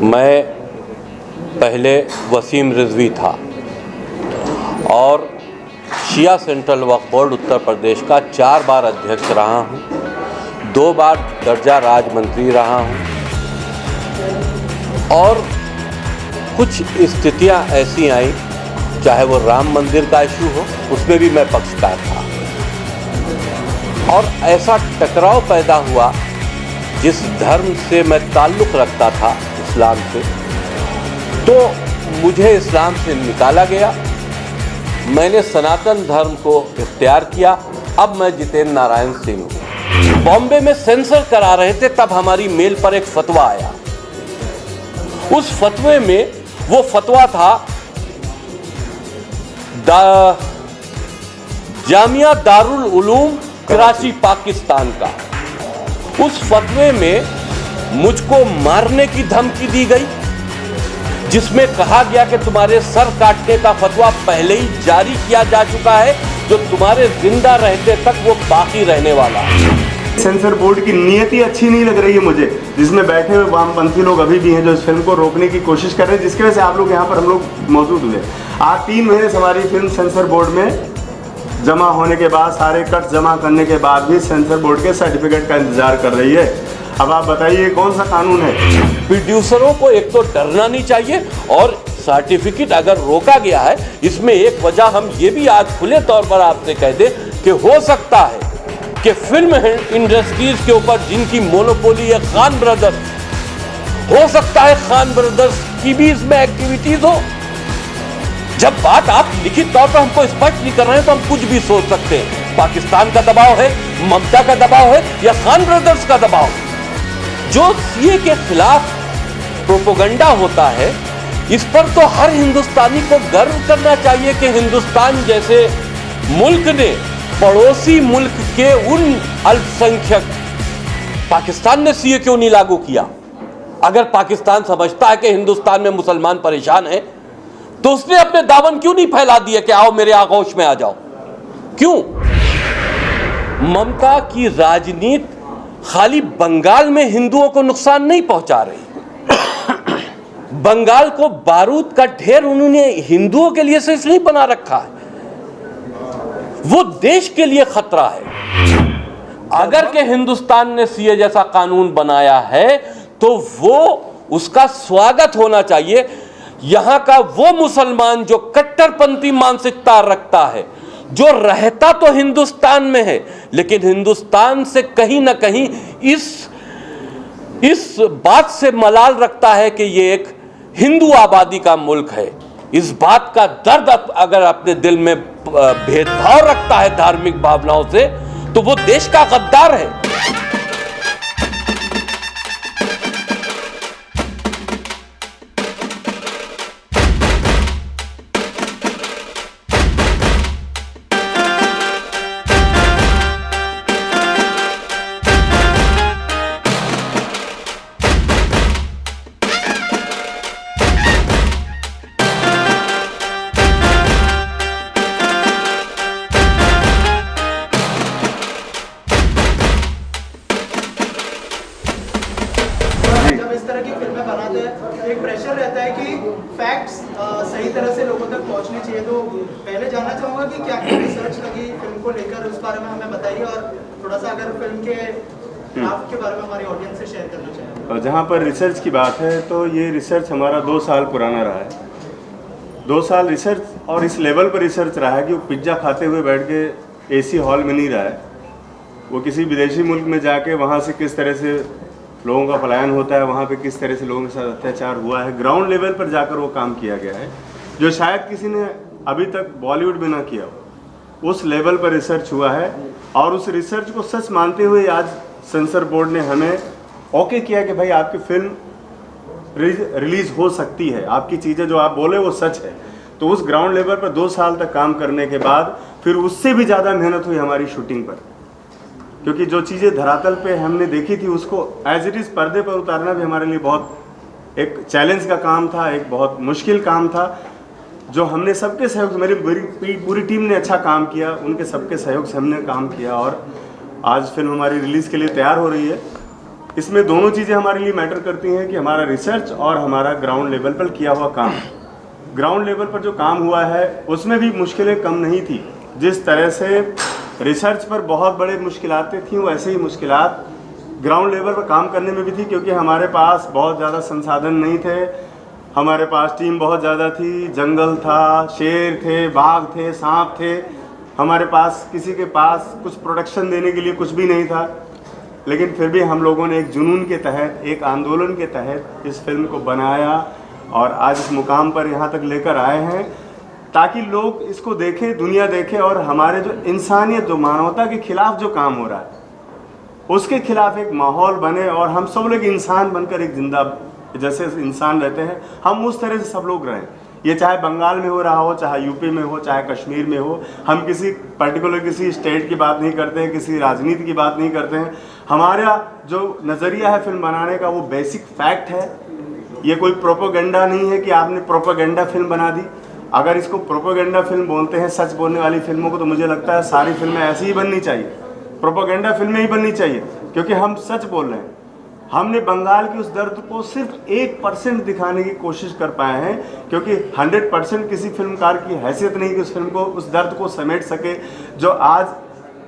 मैं पहले वसीम रिजवी था और शिया सेंट्रल वक्फ बोर्ड उत्तर प्रदेश का 4 बार अध्यक्ष रहा हूँ, 2 बार दर्जा राज मंत्री रहा हूँ और कुछ स्थितियाँ ऐसी आई, चाहे वो राम मंदिर का इशू हो, उसमें भी मैं पक्षकार था और ऐसा टकराव पैदा हुआ जिस धर्म से मैं ताल्लुक़ रखता था, इस्लाम से, तो मुझे इस्लाम से निकाला गया। मैंने सनातन धर्म को इख्तियार किया। अब मैं जितेंद्र नारायण सिंह हूँ। बॉम्बे में सेंसर करा रहे थे, तब हमारी मेल पर एक फतवा आया। उस फतवे में वो फतवा था जामिया दारुल उलूम कराची पाकिस्तान का। उस फतवे में मुझको मारने की धमकी दी गई, जिसमें कहा गया कि तुम्हारे सर काटने का फतवा पहले ही जारी किया जा चुका है, जो तुम्हारे जिंदा रहते तक वो बाकी रहने वाला है। सेंसर बोर्ड की नीयति अच्छी नहीं लग रही है मुझे, जिसमें बैठे हुए वामपंथी लोग अभी भी हैं जो इस फिल्म को रोकने की कोशिश कर रहे हैं, जिसकी वजह से आप लोग यहाँ पर हम लोग मौजूद हुए। आज 3 महीने से हमारी फिल्म सेंसर बोर्ड में जमा होने के बाद, सारे कट जमा करने के बाद भी सेंसर बोर्ड के सर्टिफिकेट का इंतजार कर रही है। अब आप बताइए कौन सा कानून है? प्रोड्यूसरों को एक तो डरना नहीं चाहिए, और सर्टिफिकेट अगर रोका गया है, इसमें एक वजह हम ये भी आज खुले तौर पर आपसे कह दें कि हो सकता है कि फिल्म इंडस्ट्रीज के ऊपर जिनकी मोनोपोली है खान ब्रदर्स, हो सकता है खान ब्रदर्स की भी इसमें एक्टिविटीज हो। जब बात आप लिखित तौर पर हमको स्पष्ट नहीं कर रहे हैं तो हम कुछ भी सोच सकते हैं। पाकिस्तान का दबाव है, ममता का दबाव है, या खान ब्रदर्स का दबाव। जो सीए के खिलाफ प्रोपेगेंडा होता है, इस पर तो हर हिंदुस्तानी को गर्व करना चाहिए कि हिंदुस्तान जैसे मुल्क ने पड़ोसी मुल्क के उन अल्पसंख्यक, पाकिस्तान ने सीए क्यों नहीं लागू किया? अगर पाकिस्तान समझता है कि हिंदुस्तान में मुसलमान परेशान है, तो उसने अपने दामन क्यों नहीं फैला दिया कि आओ मेरे आगोश में आ जाओ? क्यों? ममता की राजनीति खाली बंगाल में हिंदुओं को नुकसान नहीं पहुंचा रही। बंगाल को बारूद का ढेर उन्होंने हिंदुओं के लिए सिर्फ नहीं बना रखा है, वो देश के लिए खतरा है। अगर के हिंदुस्तान ने सीए जैसा कानून बनाया है तो वो उसका स्वागत होना चाहिए। यहां का वो मुसलमान जो कट्टरपंथी मानसिकता रखता है, जो रहता तो हिंदुस्तान में है, लेकिन हिंदुस्तान से कहीं ना कहीं इस बात से मलाल रखता है कि ये एक हिंदू आबादी का मुल्क है। इस बात का दर्द अगर अपने दिल में भेदभाव रखता है धार्मिक भावनाओं से, तो वो देश का गद्दार है। एक प्रेशर रहता है कि फैक्ट्स सही तरह से लोगों तक पहुंचने चाहिए। तो पहले जानना चाहूंगा कि क्या रिसर्च लगी फिल्म को लेकर, उस बारे में हमें बताइए, और थोड़ा सा अगर फिल्म के ड्राफ्ट के बारे में हमारी ऑडियंस से शेयर करना चाहिए। और जहाँ पर रिसर्च की बात है, तो ये रिसर्च हमारा 2 साल पुराना रहा है। 2 साल रिसर्च, और इस लेवल पर रिसर्च रहा है कि वो पिज्ज़ा खाते हुए बैठ के एसी हॉल में नहीं रहा है। वो किसी विदेशी मुल्क में जाके वहाँ से किस तरह से लोगों का पलायन होता है, वहाँ पे किस तरह से लोगों के साथ अत्याचार हुआ है, ग्राउंड लेवल पर जाकर वो काम किया गया है, जो शायद किसी ने अभी तक बॉलीवुड में ना किया हो। उस लेवल पर रिसर्च हुआ है, और उस रिसर्च को सच मानते हुए आज सेंसर बोर्ड ने हमें ओके किया कि भाई आपकी फिल्म रिलीज़ हो सकती है, आपकी चीज़ें जो आप बोले वो सच है। तो उस ग्राउंड लेवल पर 2 साल तक काम करने के बाद फिर उससे भी ज़्यादा मेहनत हुई हमारी शूटिंग पर, क्योंकि जो चीज़ें धरातल पे हमने देखी थी उसको एज इट इज़ पर्दे पर उतारना भी हमारे लिए बहुत एक चैलेंज का काम था, एक बहुत मुश्किल काम था, जो हमने सबके सहयोग से, मेरी पूरी टीम ने अच्छा काम किया, उनके सबके सहयोग से हमने काम किया, और आज फिल्म हमारी रिलीज़ के लिए तैयार हो रही है। इसमें दोनों चीज़ें हमारे लिए मैटर करती हैं कि हमारा रिसर्च और हमारा ग्राउंड लेवल पर किया हुआ काम। ग्राउंड लेवल पर जो काम हुआ है उसमें भी मुश्किलें कम नहीं थी। जिस तरह से रिसर्च पर बहुत बड़े मुश्किलातें थीं, वैसे ही मुश्किलात ग्राउंड लेवल पर काम करने में भी थी, क्योंकि हमारे पास बहुत ज़्यादा संसाधन नहीं थे। हमारे पास टीम बहुत ज़्यादा थी, जंगल था, शेर थे, बाघ थे, सांप थे। हमारे पास किसी के पास कुछ प्रोटेक्शन देने के लिए कुछ भी नहीं था। लेकिन फिर भी हम लोगों ने एक जुनून के तहत, एक आंदोलन के तहत इस फिल्म को बनाया और आज इस मुकाम पर यहाँ तक लेकर आए हैं, ताकि लोग इसको देखें, दुनिया देखे और हमारे जो इंसानियत, जो मानवता के खिलाफ जो काम हो रहा है उसके खिलाफ एक माहौल बने और हम सब लोग इंसान बनकर एक जिंदा जैसे इंसान रहते हैं हम उस तरह से सब लोग रहें। ये चाहे बंगाल में हो रहा हो, चाहे यूपी में हो, चाहे कश्मीर में हो। हम किसी पर्टिकुलर किसी स्टेट की बात नहीं करते हैं, किसी राजनीति की बात नहीं करते हैं। हमारा जो नज़रिया है फिल्म बनाने का वो बेसिक फैक्ट है। ये कोई प्रोपेगेंडा नहीं है कि आपने प्रोपेगेंडा फिल्म बना दी। अगर इसको प्रोपेगेंडा फिल्म बोलते हैं, सच बोलने वाली फिल्मों को, तो मुझे लगता है सारी फिल्में ऐसी ही बननी चाहिए, प्रोपेगेंडा फिल्में ही बननी चाहिए, क्योंकि हम सच बोल रहे हैं। हमने बंगाल की उस दर्द को सिर्फ 1% दिखाने की कोशिश कर पाए हैं, क्योंकि 100% किसी फिल्मकार की हैसियत नहीं कि उस फिल्म को, उस दर्द को समेट सके जो आज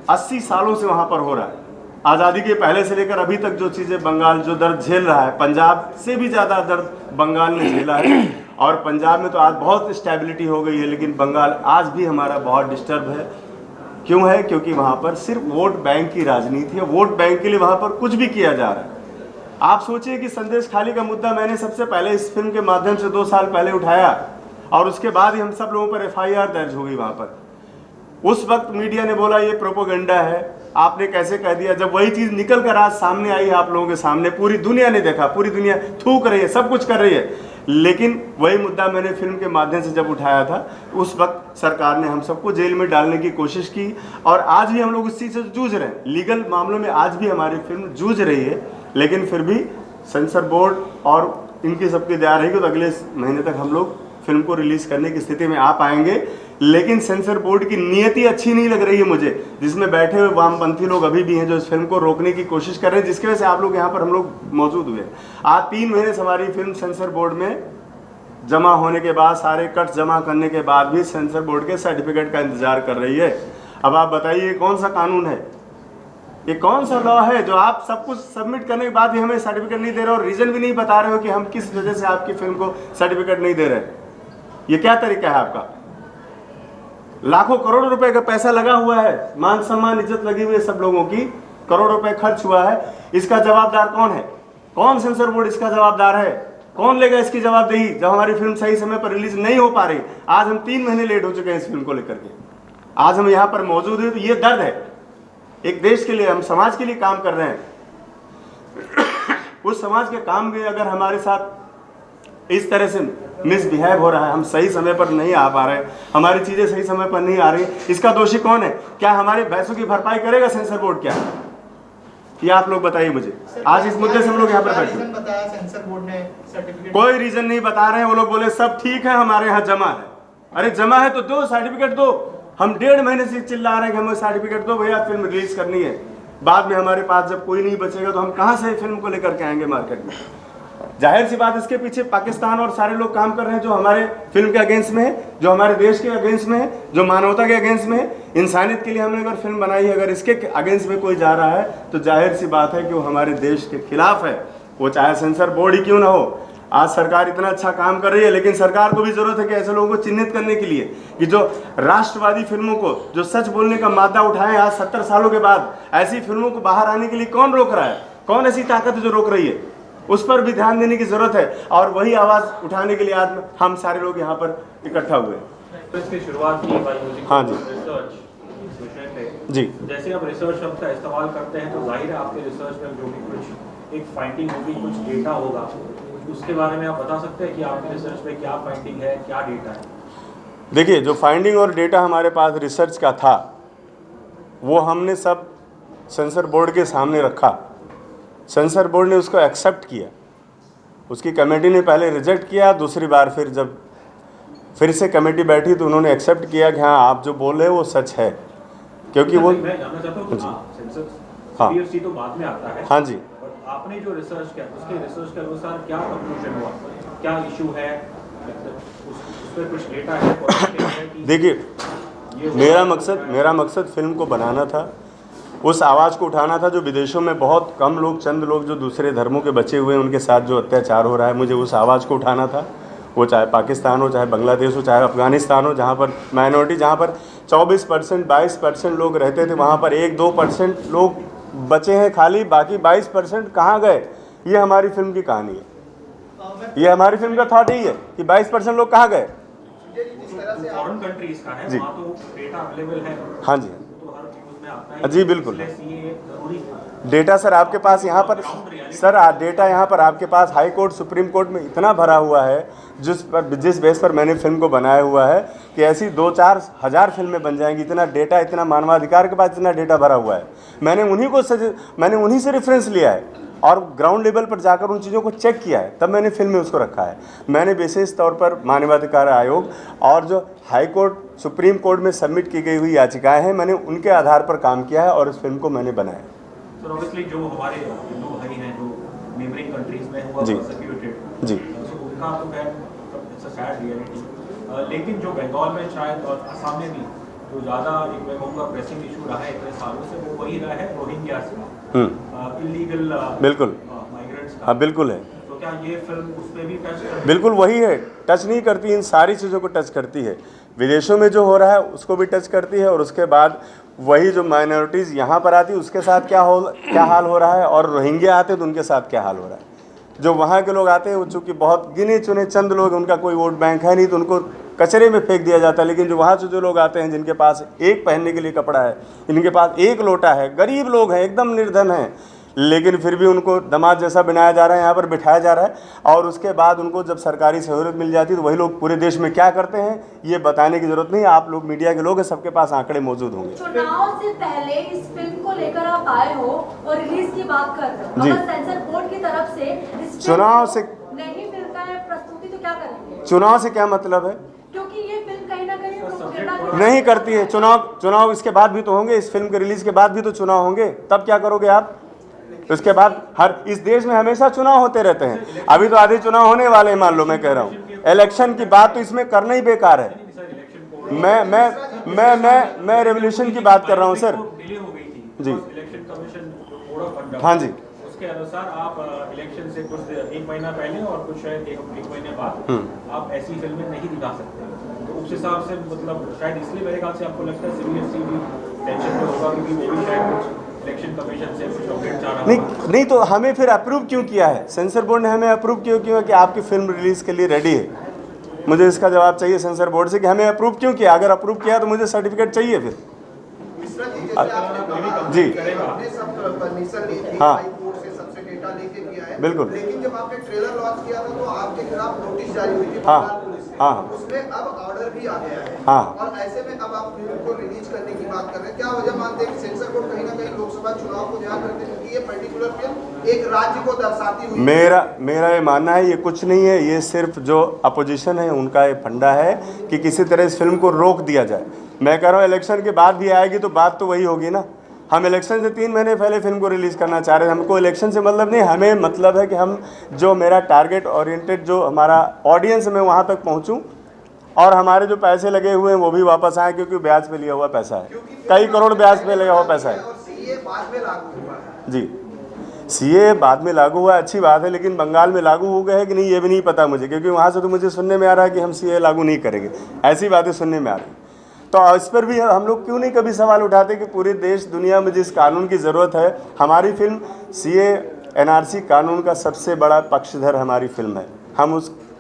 80 सालों से वहाँ पर हो रहा है। आज़ादी के पहले से लेकर अभी तक जो चीज़ें बंगाल जो दर्द झेल रहा है, पंजाब से भी ज़्यादा दर्द बंगाल ने झेला है। और पंजाब में तो आज बहुत स्टेबिलिटी हो गई है, लेकिन बंगाल आज भी हमारा बहुत डिस्टर्ब है। क्यों है? क्योंकि वहाँ पर सिर्फ वोट बैंक की राजनीति है। वोट बैंक के लिए वहाँ पर कुछ भी किया जा रहा है। आप सोचिए कि संदेश खाली का मुद्दा मैंने सबसे पहले इस फिल्म के माध्यम से 2 साल पहले उठाया और उसके बाद ही हम सब लोगों पर FIR दर्ज हो गई वहाँ पर। उस वक्त मीडिया ने बोला ये प्रोपेगेंडा है, आपने कैसे कह दिया। जब वही चीज़ निकल कर आज सामने आई आप लोगों के सामने, पूरी दुनिया ने देखा, पूरी दुनिया थूक रही है, सब कुछ कर रही है। लेकिन वही मुद्दा मैंने फिल्म के माध्यम से जब उठाया था, उस वक्त सरकार ने हम सबको जेल में डालने की कोशिश की और आज भी हम लोग उस चीज़ से जूझ रहे हैं। लीगल मामलों में आज भी हमारी फिल्म जूझ रही है, लेकिन फिर भी सेंसर बोर्ड और इनकी सबकी दया रहेगी तो अगले महीने तक हम लोग फिल्म को रिलीज़ करने की स्थिति में आ पाएंगे। लेकिन सेंसर बोर्ड की नीयति अच्छी नहीं लग रही है मुझे, जिसमें बैठे हुए वामपंथी लोग अभी भी हैं जो इस फिल्म को रोकने की कोशिश कर रहे हैं, जिसकी वजह से आप लोग यहाँ पर हम लोग मौजूद हुए। आज 3 महीने से हमारी फिल्म सेंसर बोर्ड में जमा होने के बाद, सारे कट जमा करने के बाद भी सेंसर बोर्ड के सर्टिफिकेट का इंतजार कर रही है। अब आप बताइए कौन सा कानून है, ये कौन सा लॉ है जो आप सब कुछ सबमिट करने के बाद भी हमें सर्टिफिकेट नहीं दे रहे और रीजन भी नहीं बता रहे हो कि हम किस वजह से आपकी फिल्म को सर्टिफिकेट नहीं दे रहे। ये क्या तरीका है आपका? लाखों करोड़ों रुपए का पैसा लगा हुआ है, मान सम्मान इज्जत लगी हुई है सब लोगों की, करोड़ों रुपए खर्च हुआ है। इसका जवाबदार कौन है? कौन सेंसर बोर्ड इसका जवाबदार है? कौन लेगा इसकी जवाबदेही जब हमारी फिल्म सही समय पर रिलीज नहीं हो पा रही? आज हम 3 महीने लेट हो चुके हैं इस फिल्म को लेकर के। आज हम यहाँ पर मौजूद हैं तो ये दर्द है। एक देश के लिए, हम समाज के लिए काम कर रहे हैं। उस समाज के काम में अगर हमारे साथ इस तरह से मिसबिहेव हो रहा है, हम सही समय पर नहीं आ पा रहे, हमारी चीज़ें सही समय पर नहीं आ रही, इसका दोषी कौन है? क्या हमारे पैसों की भरपाई करेगा सेंसर बोर्ड? क्या ये आप लोग बताइए मुझे। आज इस मुद्दे से हम लोग यहाँ पर बैठे, बताया सेंसर बोर्ड ने सर्टिफिकेट, कोई रीजन नहीं बता रहे हैं। वो लोग बोले सब ठीक है, हमारे यहाँ जमा है। अरे जमा है तो दो, सर्टिफिकेट दो। हम 1.5 महीने से चिल्ला रहे हैं कि हमें सर्टिफिकेट दो भैया, फिल्म रिलीज करनी है। बाद में हमारे पास जब कोई नहीं बचेगा तो हम कहाँ से फिल्म को लेकर के आएंगे मार्केट में? जाहिर सी बात, इसके पीछे पाकिस्तान और सारे लोग काम कर रहे हैं जो हमारे फिल्म के अगेंस्ट में है, जो हमारे देश के अगेंस्ट में है, जो मानवता के अगेंस्ट में है। इंसानियत के लिए हमने अगर फिल्म बनाई है, अगर इसके अगेंस्ट में कोई जा रहा है तो जाहिर सी बात है कि वो हमारे देश के खिलाफ है, वो चाहे सेंसर बोर्ड ही क्यों ना हो। आज सरकार इतना अच्छा काम कर रही है, लेकिन सरकार को भी जरूरत है कि ऐसे लोगों को चिन्हित करने के लिए कि जो राष्ट्रवादी फिल्मों को, जो सच बोलने का मादा उठाएं आज 70 सालों के बाद, ऐसी फिल्मों को बाहर आने के लिए कौन रोक रहा है? कौन ऐसी ताकत है जो रोक रही है? उस पर भी ध्यान देने की जरूरत है और वही आवाज़ उठाने के लिए आज हम सारे लोग यहाँ पर इकट्ठा हुए। इसकी शुरुआत की हाँ जी, रिसर्च विषय पे जी। जैसे आप रिसर्च शब्द का इस्तेमाल करते हैं तो जाहिर है आपके रिसर्च में जो भी कुछ एक फाइंडिंग होगी, कुछ डेटा होगा, उसके बारे में आप बता सकते हैं कि आपके रिसर्च में क्या फाइंडिंग है, क्या डेटा है? देखिए, जो फाइंडिंग और डेटा हमारे पास रिसर्च का था वो हमने सब सेंसर बोर्ड के सामने रखा। सेंसर बोर्ड ने उसको एक्सेप्ट किया, उसकी कमेटी ने पहले रिजेक्ट किया, दूसरी बार फिर जब फिर से कमेटी बैठी तो उन्होंने एक्सेप्ट किया कि हाँ आप जो बोल रहे हो वो सच है, क्योंकि वो मैं जानना चाहता हूँ जी, सेंसर हाँ CFC तो बाद में आता है। हाँ जी, और आपने जो रिसर्च किया उसके रिसर्च के अनुसार क्या कंक्लूजन हुआ, क्या इशू है, उस पर कुछ डेटा है कि देखिए, मेरा मकसद फिल्म को बनाना था, उस आवाज़ को उठाना था जो विदेशों में बहुत कम लोग, चंद लोग जो दूसरे धर्मों के बचे हुए हैं, उनके साथ जो अत्याचार हो रहा है, मुझे उस आवाज़ को उठाना था। वो चाहे पाकिस्तान हो, चाहे बांग्लादेश हो, चाहे अफ़गानिस्तान हो, जहाँ पर माइनॉरिटी, जहाँ पर 24% 22% लोग रहते थे, वहाँ पर 1-2% लोग बचे हैं खाली, बाकी 22% कहाँ गए? ये हमारी फिल्म की कहानी है, ये हमारी फिल्म का थॉट यही है कि 22% लोग कहाँ गए। फॉरेन कंट्रीज का है, वहाँ तो डेटा अवेलेबल है। हाँ जी, तो हर न्यूज़ में आता है। जी बिल्कुल। इसलिए जरूरी डेटा सर आपके पास यहाँ पर, सर डेटा यहाँ पर आपके पास हाई कोर्ट, सुप्रीम कोर्ट में इतना भरा हुआ है, जिस बेस पर मैंने फिल्म को बनाया हुआ है कि ऐसी 2-4 हज़ार फिल्में बन जाएंगी। इतना डेटा, इतना मानवाधिकार के पास इतना डेटा भरा हुआ है। मैंने उन्हीं से रेफरेंस लिया है और ग्राउंड लेवल पर जाकर उन चीज़ों को चेक किया है, तब मैंने फिल्म में उसको रखा है। मैंने विशेष तौर पर मानवाधिकार आयोग और जो हाई कोर्ट, सुप्रीम कोर्ट में सबमिट की गई हुई याचिकाएँ हैं, मैंने उनके आधार पर काम किया है और इस फिल्म को मैंने बनाया। सर ऑब्वियसली जो हमारे हिंदू भाई हैं जो नेबरिंग कंट्रीज में हुआ परसिक्यूटेड, जी, उनका तो खैर इट्स अ सैड रियलिटी, लेकिन जो बंगाल में शायद और असम में भी जो ज़्यादा एक मैं कहूँगा प्रेसिंग इशू रहा है इतने सालों से, वो वही रहा है रोहिंग्यास का, इलीगल बिल्कुल माइग्रेंट्स का। हाँ बिल्कुल है। तो क्या ये फिल्म उस पर भी टच करती है? बिल्कुल वही है, टच नहीं करती, इन सारी चीज़ों को टच करती है। विदेशों में जो हो रहा है उसको भी टच करती है, और उसके बाद वही जो माइनॉरिटीज़ यहाँ पर आती है उसके साथ क्या हाल हो रहा है, और रोहिंग्या आते हैं तो उनके साथ क्या हाल हो रहा है। जो वहाँ के लोग आते हैं वो चूँकि बहुत गिने चुने चंद लोग, उनका कोई वोट बैंक है नहीं, तो उनको कचरे में फेंक दिया जाता है। लेकिन जो वहाँ से जो लोग आते हैं, जिनके पास एक पहनने के लिए कपड़ा है, इनके पास एक लोटा है, गरीब लोग हैं, एकदम निर्धन हैं, लेकिन फिर भी उनको दामाद जैसा बनाया जा रहा है, यहाँ पर बिठाया जा रहा है। और उसके बाद उनको जब सरकारी सहूलियत मिल जाती है तो वही लोग पूरे देश में क्या करते हैं ये बताने की जरूरत नहीं। आप लोग मीडिया के लोग हैं, सबके पास आंकड़े मौजूद होंगे। चुनाव से पहले इस फिल्म को लेकर आप आए हो और रिलीज की बात कर रहे हो, जी। अगर सेंसर बोर्ड की तरफ से इस चुनाव से नहीं मिलता है प्रस्तुति तो क्या करेंगे? चुनाव से क्या मतलब है? क्योंकि ये फिल्म कहीं ना कहीं प्रोपेगेंडा की नहीं करती है। चुनाव इसके बाद भी तो होंगे, इस फिल्म के रिलीज के बाद भी तो चुनाव होंगे, तब क्या करोगे आप? उसके बाद इस देश में हमेशा चुनाव होते रहते हैं। अभी तो आधे चुनाव होने वाले हैं, मान लो, मैं कह रहा हूँ इलेक्शन की बात तो इसमें करना ही बेकार है। मैं रेवोल्यूशन की बात कर रहा हूँ सर। डिले हो गई थी जी। Election commission code of conduct, हाँ जी, उसके अनुसार आप इलेक्शन से कुछ एक महीना पहले और कुछ शायद एक महीने बाद आप ऐसी फिल्में नहीं दिखा सकते। तो उस हिसाब से मतलब शायद इसलिए मेरे ख्याल से आपको लगता है CBFC भी टेंशन में होगा, क्योंकि वो भी शायद कुछ इलेक्शन कमीशन से कुछ अपडेट चाह रहा नहीं तो हमें फिर अप्रूव क्यों किया है? सेंसर बोर्ड ने हमें अप्रूव क्यों किया कि आपकी फिल्म रिलीज के लिए रेडी है? मुझे इसका जवाब चाहिए सेंसर बोर्ड से कि हमें अप्रूव क्यों किया। अगर अप्रूव किया तो मुझे सर्टिफिकेट चाहिए फिर। जी हाँ बिल्कुल। लेकिन जब आपने ट्रेलर लॉन्च किया था तो आपके खिलाफ नोटिस जारी हुई थी हाँ, बंगाल पुलिस से। हाँ। उसमें अब ऑर्डर भी आ गया है। हाँ। और ऐसे में अब आप फिल्म को रिलीज करने की बात कर रहे हैं, क्या वजह मानते हैं कि सेंसर बोर्ड कहीं ना कहीं लोकसभा चुनाव को ध्यान रखते हैं, क्योंकि ये पर्टिकुलर फिल्म एक राज्य को दर्शाती हुई? मेरा ये मानना है ये कुछ नहीं है, ये सिर्फ जो अपोजिशन है उनका ये फंडा है कि किसी तरह इस फिल्म को रोक दिया जाए। मैं कह रहा हूँ इलेक्शन के बाद भी आएगी तो बात तो वही होगी ना। हम इलेक्शन से 3 महीने पहले फिल्म को रिलीज़ करना चाह रहे हैं, हमको इलेक्शन से मतलब नहीं, हमें मतलब है कि हम जो मेरा टारगेट ओरिएंटेड जो हमारा ऑडियंस है मैं वहाँ तक पहुँचूँ और हमारे जो पैसे लगे हुए हैं वो भी वापस आए, क्योंकि ब्याज पे लिया हुआ पैसा है, कई करोड़ ब्याज पे लगा हुआ पैसा है। और सीए बाद में लागू हुआ है। जी, सीए बाद में लागू हुआ, अच्छी बात है, लेकिन बंगाल में लागू हो गया है कि नहीं ये भी नहीं पता मुझे, क्योंकि वहाँ से तो मुझे सुनने में आ रहा है कि हम सीए लागू नहीं करेंगे, ऐसी बातें सुनने में आ रही। तो इस पर भी हम लोग क्यों नहीं कभी सवाल उठाते कि पूरे देश दुनिया में जिस कानून की ज़रूरत है, हमारी फिल्म सीए NRC कानून का सबसे बड़ा पक्षधर हमारी फिल्म है। हम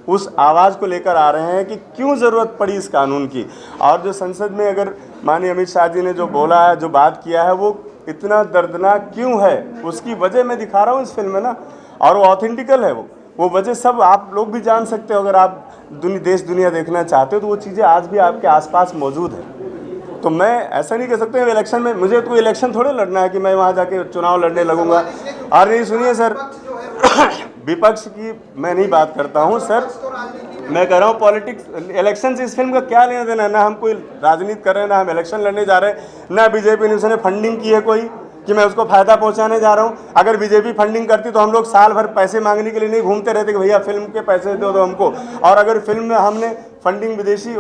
उस आवाज़ को लेकर आ रहे हैं कि क्यों ज़रूरत पड़ी इस कानून की। और जो संसद में अगर माननीय अमित शाह जी ने जो बोला है, जो बात किया है, वो इतना दर्दनाक क्यों है उसकी वजह मैं दिखा रहा हूँ इस फिल्म में ना, और वो ऑथेंटिकल है। वो वजह सब आप लोग भी जान सकते हो, अगर आप देश दुनिया देखना चाहते हो तो वो चीज़ें आज भी आपके आसपास मौजूद है। तो मैं ऐसा नहीं कह सकता इलेक्शन में, मुझे तो इलेक्शन थोड़े लड़ना है कि मैं वहाँ जाके चुनाव लड़ने लगूंगा। और नहीं सुनिए सर, विपक्ष की मैं नहीं बात करता हूँ सर, मैं कह रहा हूँ पॉलिटिक्स, इलेक्शन से इस फिल्म का क्या लेना देना है। ना हम कोई राजनीति कर रहे हैं, ना हम इलेक्शन लड़ने जा रहे हैं, ना बीजेपी ने उसने फंडिंग की है कोई, कि मैं उसको फ़ायदा पहुंचाने जा रहा हूं। अगर बीजेपी फंडिंग करती तो हम लोग साल भर पैसे मांगने के लिए नहीं घूमते रहते कि भैया फिल्म के पैसे दो हमको। और अगर फिल्म में हमने फंडिंग विदेशी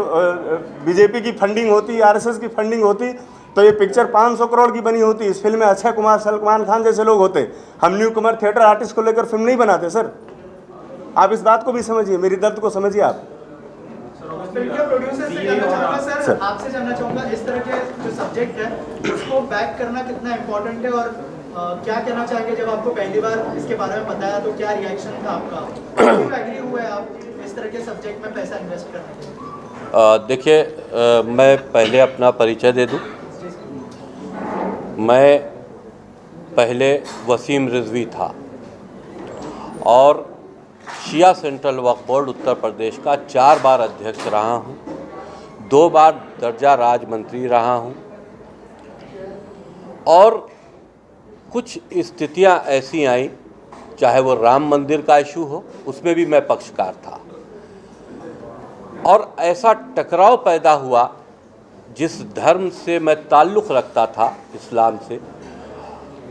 बीजेपी की फंडिंग होती, आरएसएस की फंडिंग होती, तो ये पिक्चर 500 करोड़ की बनी होती। इस फिल्म में अक्षय कुमार, सलमान खान जैसे लोग होते। हम न्यू कमर थिएटर आर्टिस्ट को लेकर फिल्म नहीं बनाते सर। आप इस बात को भी समझिए, मेरी दर्द को समझिए आप। फिल्म के प्रोड्यूसर से जानना चाहूँगा सर, आपसे जानना चाहूँगा इस तरह के जो सब्जेक्ट है उसको बैक करना कितना इम्पोर्टेंट है, और क्या कहना चाहेंगे जब आपको पहली बार इसके बारे में बताया तो क्या रिएक्शन था आपका, क्यों एग्री हुए आप इस तरह के सब्जेक्ट में पैसा इन्वेस्ट करने के? देखिए, मैं पहले अपना परिचय दे दूं। मैं पहले वसीम रिजवी था और शिया सेंट्रल वक्फ बोर्ड उत्तर प्रदेश का 4 बार अध्यक्ष रहा हूं, 2 बार दर्जा राज मंत्री रहा हूं, और कुछ स्थितियां ऐसी आई, चाहे वो राम मंदिर का इशू हो, उसमें भी मैं पक्षकार था, और ऐसा टकराव पैदा हुआ जिस धर्म से मैं ताल्लुक़ रखता था, इस्लाम से,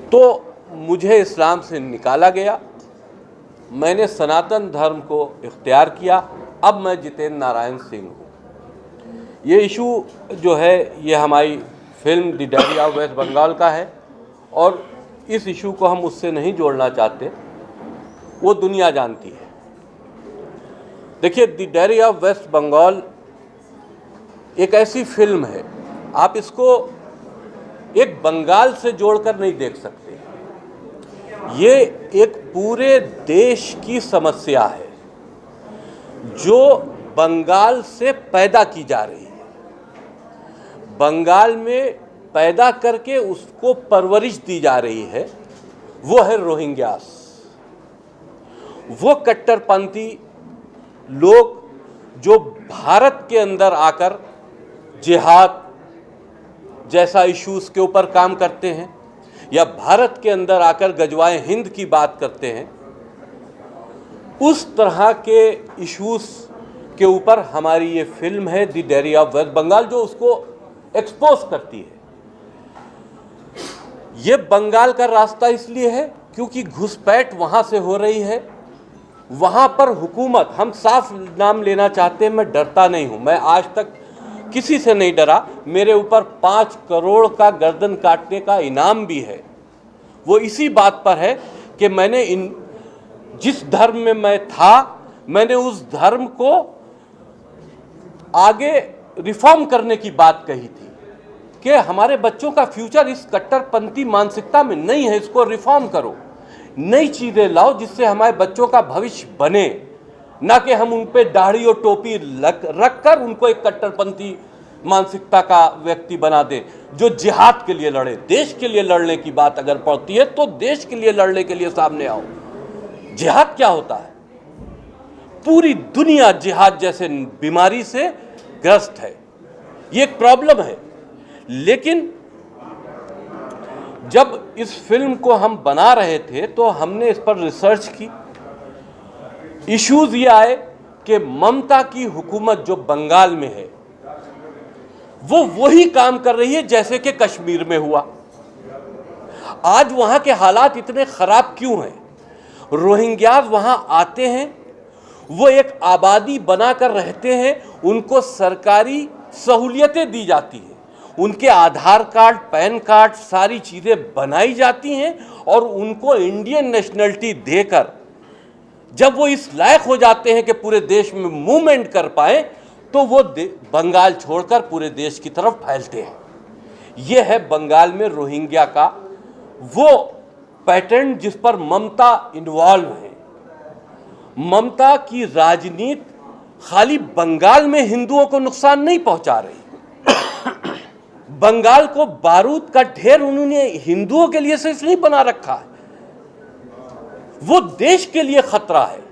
तो मुझे इस्लाम से निकाला गया। मैंने सनातन धर्म को इख्तियार किया। अब मैं जितेंद्र नारायण सिंह हूँ। ये इशू जो है ये हमारी film the diary of West Bengal का है, और इस इशू को हम उससे नहीं जोड़ना चाहते, वो दुनिया जानती है। देखिए, the diary of West Bengal एक ऐसी फिल्म है, आप इसको एक बंगाल से जोड़कर नहीं देख सकते। ये एक पूरे देश की समस्या है जो बंगाल से पैदा की जा रही है। बंगाल में पैदा करके उसको परवरिश दी जा रही है, वो है रोहिंग्यास। वो कट्टरपंथी लोग जो भारत के अंदर आकर जिहाद जैसा इश्यूज के ऊपर काम करते हैं, या भारत के अंदर आकर गजवाए हिंद की बात करते हैं, उस तरह के इश्यूज के ऊपर हमारी ये फिल्म है the diary of West Bengal, जो उसको एक्सपोज करती है। ये बंगाल का रास्ता इसलिए है क्योंकि घुसपैठ वहाँ से हो रही है। वहाँ पर हुकूमत, हम साफ नाम लेना चाहते हैं, मैं डरता नहीं हूँ, मैं आज तक किसी से नहीं डरा। मेरे ऊपर 5 करोड़ का गर्दन काटने का इनाम भी है। वो इसी बात पर है कि मैंने जिस धर्म में मैं था, मैंने उस धर्म को आगे रिफॉर्म करने की बात कही थी कि हमारे बच्चों का फ्यूचर इस कट्टरपंथी मानसिकता में नहीं है, इसको रिफॉर्म करो, नई चीज़ें लाओ जिससे हमारे बच्चों का भविष्य बने, ना कि हम उन पे दाढ़ी और टोपी रख कर उनको एक कट्टरपंथी मानसिकता का व्यक्ति बना दे जो जिहाद के लिए लड़े। देश के लिए लड़ने की बात अगर पड़ती है तो देश के लिए लड़ने के लिए सामने आओ। जिहाद क्या होता है? पूरी दुनिया जिहाद जैसे बीमारी से ग्रस्त है, ये एक प्रॉब्लम है। लेकिन जब इस फिल्म को हम बना रहे थे तो हमने इस पर रिसर्च की। इश्यूज ये आए कि ममता की हुकूमत जो बंगाल में है वो वही काम कर रही है जैसे कि कश्मीर में हुआ। आज वहां के हालात इतने खराब क्यों हैं? रोहिंग्यास वहां आते हैं, वो एक आबादी बनाकर रहते हैं, उनको सरकारी सहूलियतें दी जाती हैं, उनके आधार कार्ड, पैन कार्ड, सारी चीज़ें बनाई जाती हैं, और उनको इंडियन नेशनलिटी देकर जब वो इस लायक हो जाते हैं कि पूरे देश में मूवमेंट कर पाए तो वो बंगाल छोड़कर पूरे देश की तरफ फैलते हैं। ये है बंगाल में रोहिंग्या का वो पैटर्न जिस पर ममता इन्वॉल्व है। ममता की राजनीति खाली बंगाल में हिंदुओं को नुकसान नहीं पहुंचा रही, बंगाल को बारूद का ढेर उन्होंने हिंदुओं के लिए सिर्फ नहीं बना रखा है, वो देश के लिए खतरा है।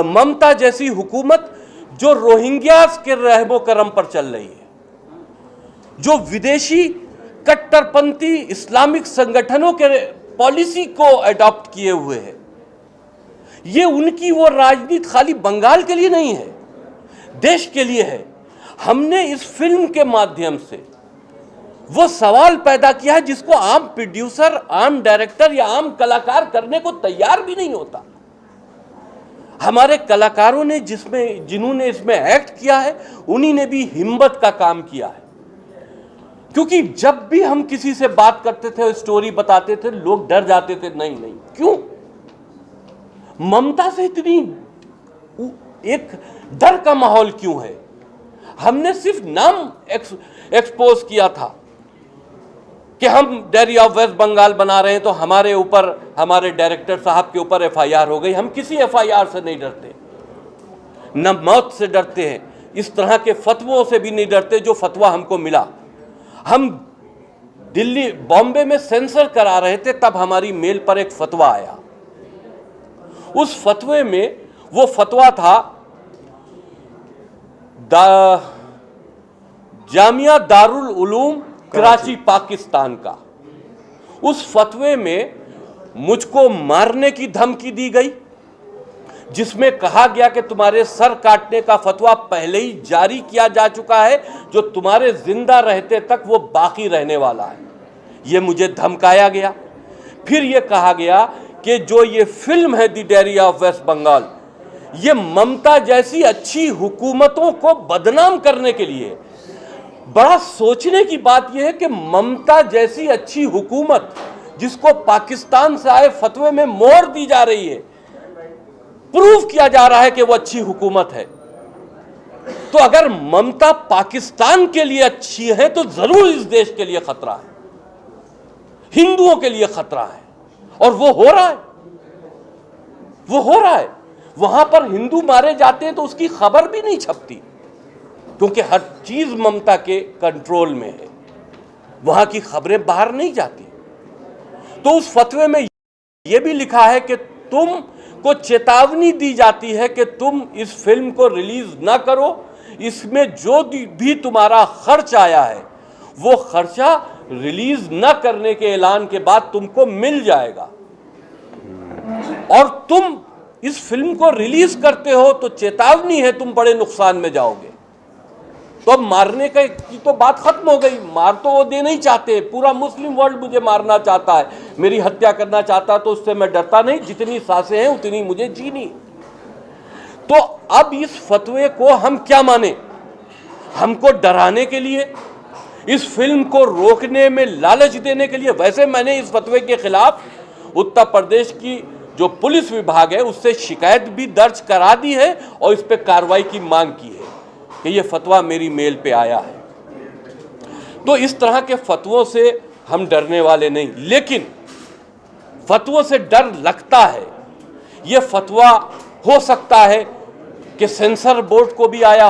ममता जैसी हुकूमत जो रोहिंग्यास के रहमो करम पर चल रही है, जो विदेशी कट्टरपंथी इस्लामिक संगठनों के पॉलिसी को अडॉप्ट किए हुए है, ये उनकी वो राजनीति खाली बंगाल के लिए नहीं है, देश के लिए है। हमने इस फिल्म के माध्यम से वो सवाल पैदा किया है जिसको आम प्रोड्यूसर, आम डायरेक्टर या आम कलाकार करने को तैयार भी नहीं होता। हमारे कलाकारों ने जिन्होंने इसमें एक्ट किया है, उन्हीं ने भी हिम्मत का काम किया है। क्योंकि जब भी हम किसी से बात करते थे, स्टोरी बताते थे, लोग डर जाते थे, नहीं नहीं, क्यों? ममता से इतनी एक डर का माहौल क्यों है? हमने सिर्फ नाम एक्सपोज किया था कि हम डायरी ऑफ वेस्ट बंगाल बना रहे हैं, तो हमारे ऊपर, हमारे डायरेक्टर साहब के ऊपर एफआईआर हो गई। हम किसी एफआईआर से नहीं डरते, न मौत से डरते हैं, इस तरह के फतवों से भी नहीं डरते जो फतवा हमको मिला। हम दिल्ली, बॉम्बे में सेंसर करा रहे थे, तब हमारी मेल पर एक फतवा आया। उस फतवे में, वो फतवा था जामिया दारुल उलूम कराची पाकिस्तान का। उस फतवे में मुझको मारने की धमकी दी गई, जिसमें कहा गया कि तुम्हारे सर काटने का फतवा पहले ही जारी किया जा चुका है, जो तुम्हारे जिंदा रहते तक वो बाकी रहने वाला है। ये मुझे धमकाया गया। फिर ये कहा गया कि जो ये फिल्म है the diary of West Bengal, ये ममता जैसी अच्छी हुकूमतों को बदनाम करने के लिए। बड़ा सोचने की बात यह है कि ममता जैसी अच्छी हुकूमत, जिसको पाकिस्तान से आए फतवे में मोहर दी जा रही है, प्रूव किया जा रहा है कि वो अच्छी हुकूमत है, तो अगर ममता पाकिस्तान के लिए अच्छी है तो जरूर इस देश के लिए खतरा है, हिंदुओं के लिए खतरा है। और वो हो रहा है, वो हो रहा है। वहां पर हिंदू मारे जाते हैं तो उसकी खबर भी नहीं छपती, क्योंकि हर चीज ममता के कंट्रोल में है, वहां की खबरें बाहर नहीं जाती। तो उस फतवे में यह भी लिखा है कि तुम को चेतावनी दी जाती है कि तुम इस फिल्म को रिलीज ना करो, इसमें जो भी तुम्हारा खर्च आया है वो खर्चा रिलीज न करने के ऐलान के बाद तुमको मिल जाएगा। और तुम इस फिल्म को रिलीज करते हो तो चेतावनी है, तुम बड़े नुकसान में जाओगे। तो अब मारने की तो बात खत्म हो गई, मार तो वो देना ही चाहते हैं। पूरा मुस्लिम वर्ल्ड मुझे मारना चाहता है, मेरी हत्या करना चाहता है, तो उससे मैं डरता नहीं, जितनी सांसें हैं उतनी मुझे जीनी। तो अब इस फतवे को हम क्या माने? हमको डराने के लिए, इस फिल्म को रोकने में लालच देने के लिए? वैसे मैंने इस फतवे के खिलाफ उत्तर प्रदेश की जो पुलिस विभाग है उससे शिकायत भी दर्ज करा दी है और इस पर कार्रवाई की मांग की है कि ये फतवा मेरी मेल पे आया है। तो इस तरह के फतवों से हम डरने वाले नहीं, लेकिन फतवों से डर लगता है। ये फतवा हो सकता है कि सेंसर बोर्ड को भी आया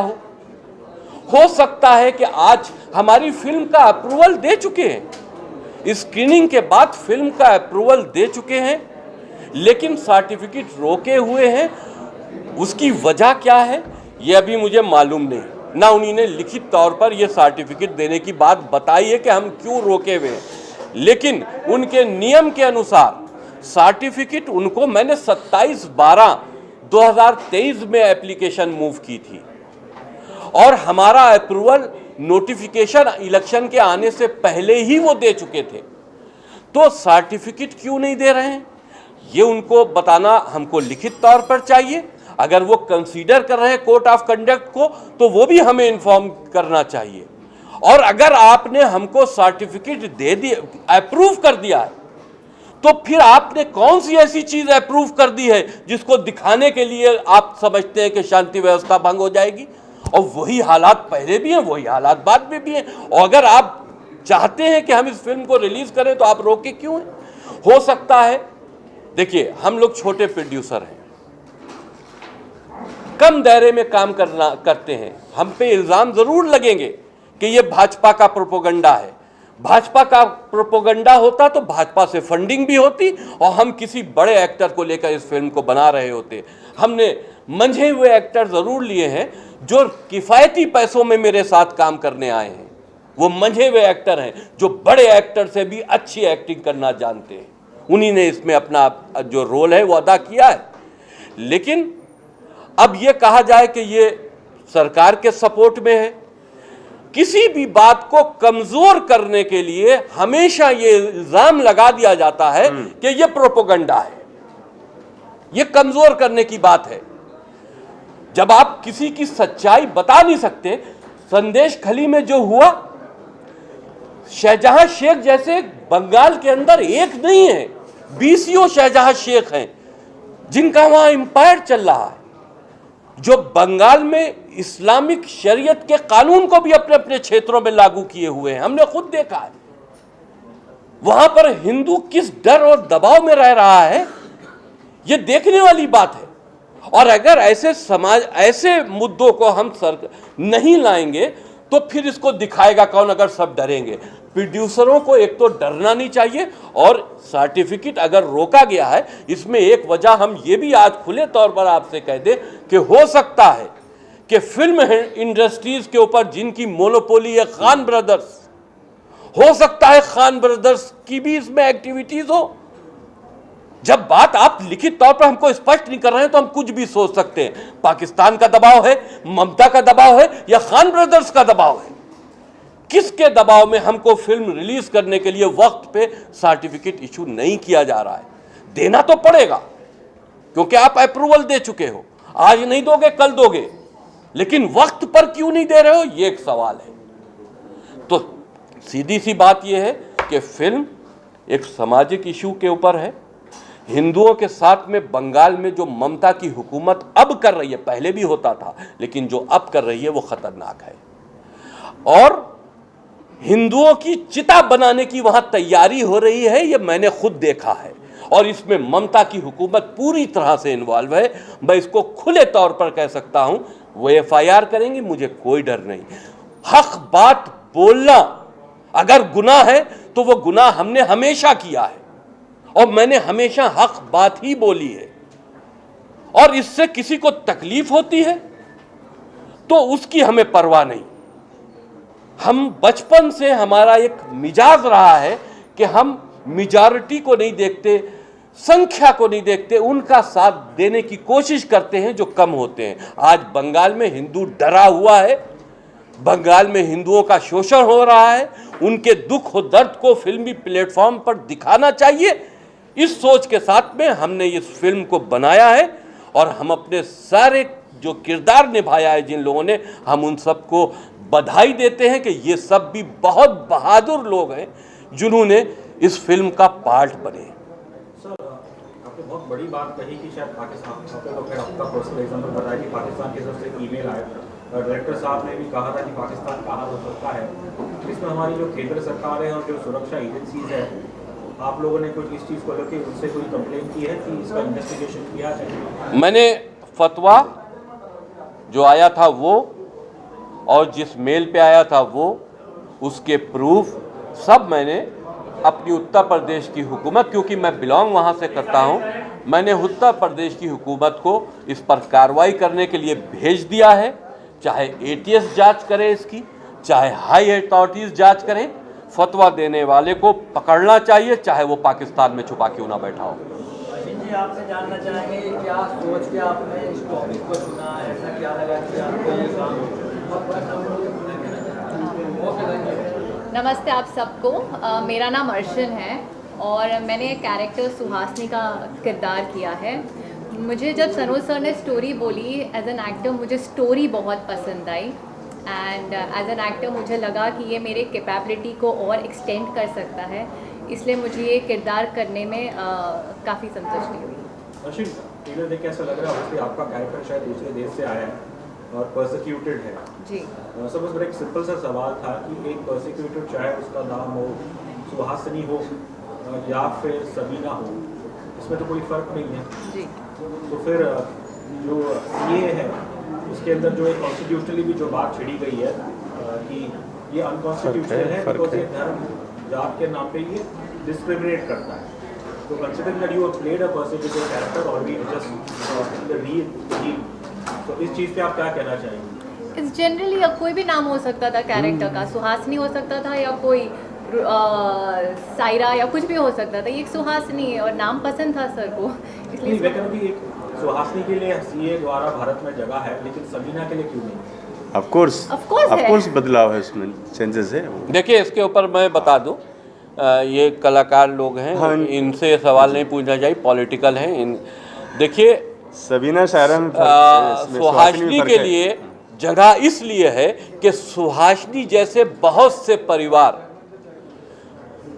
हो सकता है कि आज हमारी फिल्म का अप्रूवल दे चुके हैं, स्क्रीनिंग के बाद फिल्म का अप्रूवल दे चुके हैं, लेकिन सर्टिफिकेट रोके हुए हैं। उसकी वजह क्या है ये अभी मुझे मालूम नहीं, ना उन्होंने लिखित तौर पर यह सर्टिफिकेट देने की बात बताई है कि हम क्यों रोके हुए हैं। लेकिन उनके नियम के अनुसार सर्टिफिकेट उनको, मैंने 27/12/2023 में एप्लीकेशन मूव की थी और हमारा अप्रूवल नोटिफिकेशन इलेक्शन के आने से पहले ही वो दे चुके थे। तो सर्टिफिकेट क्यों नहीं दे रहे हैं ये उनको बताना हमको लिखित तौर पर चाहिए। अगर वो कंसीडर कर रहे हैं कोड ऑफ कंडक्ट को तो वो भी हमें इन्फॉर्म करना चाहिए। और अगर आपने हमको सर्टिफिकेट दे दिया, अप्रूव कर दिया है, तो फिर आपने कौन सी ऐसी चीज अप्रूव कर दी है जिसको दिखाने के लिए आप समझते हैं कि शांति व्यवस्था भंग हो जाएगी? और वही हालात पहले भी हैं, वही हालात बाद में भी हैं। और अगर आप चाहते हैं कि हम इस फिल्म को रिलीज करें तो आप रोके क्यों हैं? हो सकता है, देखिए हम लोग छोटे प्रोड्यूसर हैं, कम दायरे में काम करते हैं, हम पे इल्जाम जरूर लगेंगे कि ये भाजपा का प्रोपोगंडा है। भाजपा का प्रोपोगंडा होता तो भाजपा से फंडिंग भी होती और हम किसी बड़े एक्टर को लेकर इस फिल्म को बना रहे होते। हमने मंझे हुए एक्टर जरूर लिए हैं जो किफ़ायती पैसों में मेरे साथ काम करने आए हैं। वो मंझे हुए एक्टर हैं जो बड़े एक्टर से भी अच्छी एक्टिंग करना जानते हैं। उन्हीं ने इसमें अपना जो रोल है वो अदा किया है। लेकिन अब ये कहा जाए कि ये सरकार के सपोर्ट में है किसी भी बात को कमजोर करने के लिए हमेशा ये इल्जाम लगा दिया जाता है कि ये प्रोपेगेंडा है, ये कमजोर करने की बात है। जब आप किसी की सच्चाई बता नहीं सकते, संदेश खली में जो हुआ, शाहजहां शेख जैसे बंगाल के अंदर एक नहीं है, 20 शाहजहां शेख हैं जिनका वहां एम्पायर चल रहा है, जो बंगाल में इस्लामिक शरीयत के कानून को भी अपने अपने क्षेत्रों में लागू किए हुए हैं। हमने खुद देखा है वहां पर हिंदू किस डर और दबाव में रह रहा है, यह देखने वाली बात है। और अगर ऐसे समाज, ऐसे मुद्दों को हम नहीं लाएंगे तो फिर इसको दिखाएगा कौन, अगर सब डरेंगे। प्रोड्यूसरों को एक तो डरना नहीं चाहिए, और सर्टिफिकेट अगर रोका गया है, इसमें एक वजह हम ये भी आज खुले तौर पर आपसे कह दें कि हो सकता है कि फिल्म इंडस्ट्रीज के ऊपर जिनकी मोनोपोली है खान ब्रदर्स, हो सकता है खान ब्रदर्स की भी इसमें एक्टिविटीज हो। जब बात आप लिखित तौर पर हमको स्पष्ट नहीं कर रहे हैं तो हम कुछ भी सोच सकते हैं। पाकिस्तान का दबाव है, ममता का दबाव है, या खान ब्रदर्स का दबाव है? किसके दबाव में हमको फिल्म रिलीज करने के लिए वक्त पे सर्टिफिकेट इशू नहीं किया जा रहा है? देना तो पड़ेगा, क्योंकि आप अप्रूवल दे चुके हो। आज नहीं दोगे कल दोगे, लेकिन वक्त पर क्यों नहीं दे रहे हो, ये एक सवाल है। तो सीधी सी बात यह है कि फिल्म एक सामाजिक इशू के ऊपर है। हिंदुओं के साथ में बंगाल में जो ममता की हुकूमत अब कर रही है, पहले भी होता था, लेकिन जो अब कर रही है वो खतरनाक है। और हिंदुओं की चिता बनाने की वहां तैयारी हो रही है, ये मैंने खुद देखा है। और इसमें ममता की हुकूमत पूरी तरह से इन्वॉल्व है। मैं इसको खुले तौर पर कह सकता हूं, वो FIR करेंगे, मुझे कोई डर नहीं। हक बात बोलना अगर गुनाह है तो वो गुनाह हमने हमेशा किया है, और मैंने हमेशा हक बात ही बोली है। और इससे किसी को तकलीफ होती है तो उसकी हमें परवाह नहीं। हम बचपन से हमारा एक मिजाज रहा है कि हम मेजॉरिटी को नहीं देखते, संख्या को नहीं देखते, उनका साथ देने की कोशिश करते हैं जो कम होते हैं। आज बंगाल में हिंदू डरा हुआ है, बंगाल में हिंदुओं का शोषण हो रहा है, उनके दुख और दर्द को फिल्मी प्लेटफॉर्म पर दिखाना चाहिए। इस सोच के साथ में हमने इस फिल्म को बनाया है, और हम अपने सारे जो किरदार निभाया है जिन लोगों ने, हम उन सबको बधाई देते हैं कि ये सब भी बहुत बहादुर लोग हैं जिन्होंने इस फिल्म का पार्ट बने। सर, आपने बहुत बड़ी बात कही कि शायद पाकिस्तान, आपने लोग आपका पर्सनल एग्जांपल बताया कि पाकिस्तान की तरफ से एक ईमेल आया, डायरेक्टर साहब ने भी कहा था कि पाकिस्तान कहाँ हो सकता है। इसमें हमारी जो केंद्र सरकार है और जो सुरक्षा एजेंसीज है, आप लोगों ने कुछ इस चीज़ को लेकर उनसे कोई कंप्लेंट की है कि इसका इन्वेस्टिगेशन किया जाए? मैंने फतवा जो आया था वो, और जिस मेल पे आया था वो, उसके प्रूफ सब मैंने अपनी उत्तर प्रदेश की हुकूमत, क्योंकि मैं बिलोंग वहाँ से करता हूँ, मैंने उत्तर प्रदेश की हुकूमत को इस पर कार्रवाई करने के लिए भेज दिया है। चाहे ATS जांच करे इसकी, चाहे हाई अथॉरिटीज़ जांच करें, फतवा देने वाले को पकड़ना चाहिए, चाहे वो पाकिस्तान में छुपा क्यों ना बैठा हो। जी, आपसे जानना चाहेंगे क्या सोच के आपने इस टॉपिक को चुना, ऐसा क्या लगा कि आपको ये काम? नमस्ते आप सबको, मेरा नाम अर्शन है और मैंने कैरेक्टर सुहासिनी का किरदार किया है। मुझे जब सनोज सर ने स्टोरी बोली, एज एन एक्टर मुझे स्टोरी बहुत पसंद आई, एंड एज एन एक्टर मुझे लगा कि ये मेरे कैपेबिलिटी को और एक्सटेंड कर सकता है, इसलिए मुझे ये किरदार करने में काफ़ी संतुष्टि हुई। अर्शिन, ट्रेलर देख के ऐसा लग रहा है कि आपका कैरेक्टर शायद दूसरे देश से आया है और परसिक्यूटेड है जी। सपोज मेरा एक सिंपल सा सवाल था कि एक परसिक्यूटेड, चाहे उसका नाम हो सुहासिनी हो या फिर सबीना हो, इसमें तो कोई फ़र्क नहीं है जी। तो फिर जो CA है उसके अंदर जो एक कॉन्स्टिट्यूशनली भी जो बात छिड़ी गई है कि ये अनकॉन्स्टिट्यूशनल है बिकॉज ये धर्म जात के नाम पे ये डिस्क्रिमिनेट करता है। तो considering that you have played a persecuted character और वी जस्ट द रील, तो इस चीज़ पे आप क्या कहना चाहेंगे? इस जनरली अब कोई भी नाम हो सकता था कैरेक्टर का, सुहासिनी हो सकता था या कोई सायरा या कुछ भी हो सकता था। ये एक सुहासिनी है और नाम पसंद था सर को, इसलिए नहीं, मैं कहूँ कि एक सुहासिनी के लिए CA द्वारा भारत में जगह है, लेकिन सबीना के लिए क्यों नहीं? ऑफ कोर्स है। बदलाव है उसमें, चेंजेस है। देखिए इसके ऊपर मैं बता दूं, ये कलाकार लोग हैं, हाँ। इनसे सवाल नहीं पूछना चाहिए, पॉलिटिकल हैं। देखिए सबीना शायरा में फर्क है, इसमें सुहासिनी में फर्क के है। लिए जगह इसलिए है कि सुहासिनी जैसे बहुत से परिवार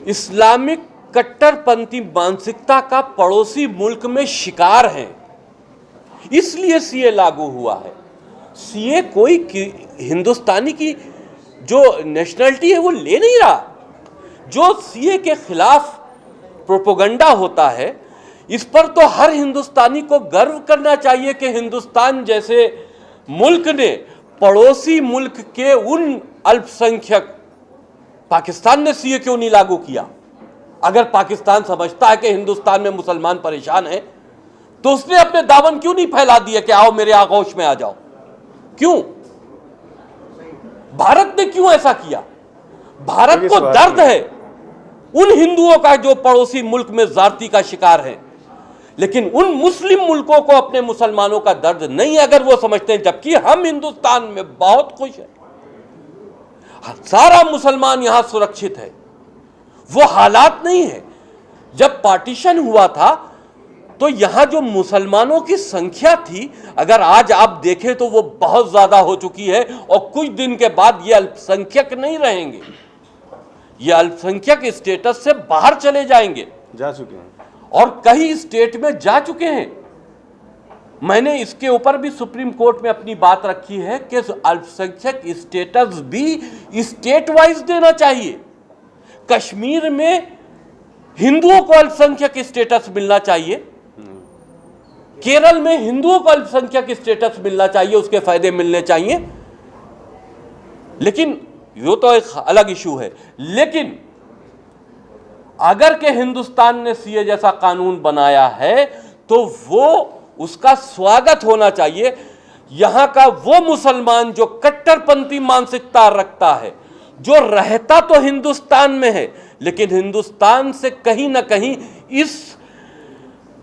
इस्लामिक कट्टरपंथी मानसिकता का पड़ोसी मुल्क में शिकार हैं, इसलिए सीए लागू हुआ है। सीए कोई हिंदुस्तानी की जो नेशनलिटी है वो ले नहीं रहा। जो सीए के खिलाफ प्रोपेगेंडा होता है, इस पर तो हर हिंदुस्तानी को गर्व करना चाहिए कि हिंदुस्तान जैसे मुल्क ने पड़ोसी मुल्क के उन अल्पसंख्यक, पाकिस्तान ने सीए क्यों नहीं लागू किया? अगर पाकिस्तान समझता है कि हिंदुस्तान में मुसलमान परेशान हैं, तो उसने अपने दामन क्यों नहीं फैला दिया कि आओ मेरे आगोश में आ जाओ? क्यों? भारत ने क्यों ऐसा किया? भारत को दर्द है उन हिंदुओं का जो पड़ोसी मुल्क में जाति का शिकार है, लेकिन उन मुस्लिम मुल्कों को अपने मुसलमानों का दर्द नहीं, अगर वो समझते हैं। जबकि हम हिंदुस्तान में बहुत खुश हैं, सारा मुसलमान यहां सुरक्षित है। वो हालात नहीं है। जब पार्टीशन हुआ था तो यहां जो मुसलमानों की संख्या थी, अगर आज आप देखें तो वो बहुत ज्यादा हो चुकी है, और कुछ दिन के बाद ये अल्पसंख्यक नहीं रहेंगे, ये अल्पसंख्यक स्टेटस से बाहर चले जाएंगे, जा चुके हैं और कई स्टेट में जा चुके हैं। मैंने इसके ऊपर भी सुप्रीम कोर्ट में अपनी बात रखी है कि अल्पसंख्यक स्टेटस भी स्टेट वाइज देना चाहिए। कश्मीर में हिंदुओं को अल्पसंख्यक स्टेटस मिलना चाहिए, केरल में हिंदुओं को अल्पसंख्यक स्टेटस मिलना चाहिए, उसके फायदे मिलने चाहिए। लेकिन ये तो एक अलग इशू है। लेकिन अगर के हिंदुस्तान ने सीए जैसा कानून बनाया है तो वो उसका स्वागत होना चाहिए। यहां का वो मुसलमान जो कट्टरपंथी मानसिकता रखता है, जो रहता तो हिंदुस्तान में है, लेकिन हिंदुस्तान से कहीं ना कहीं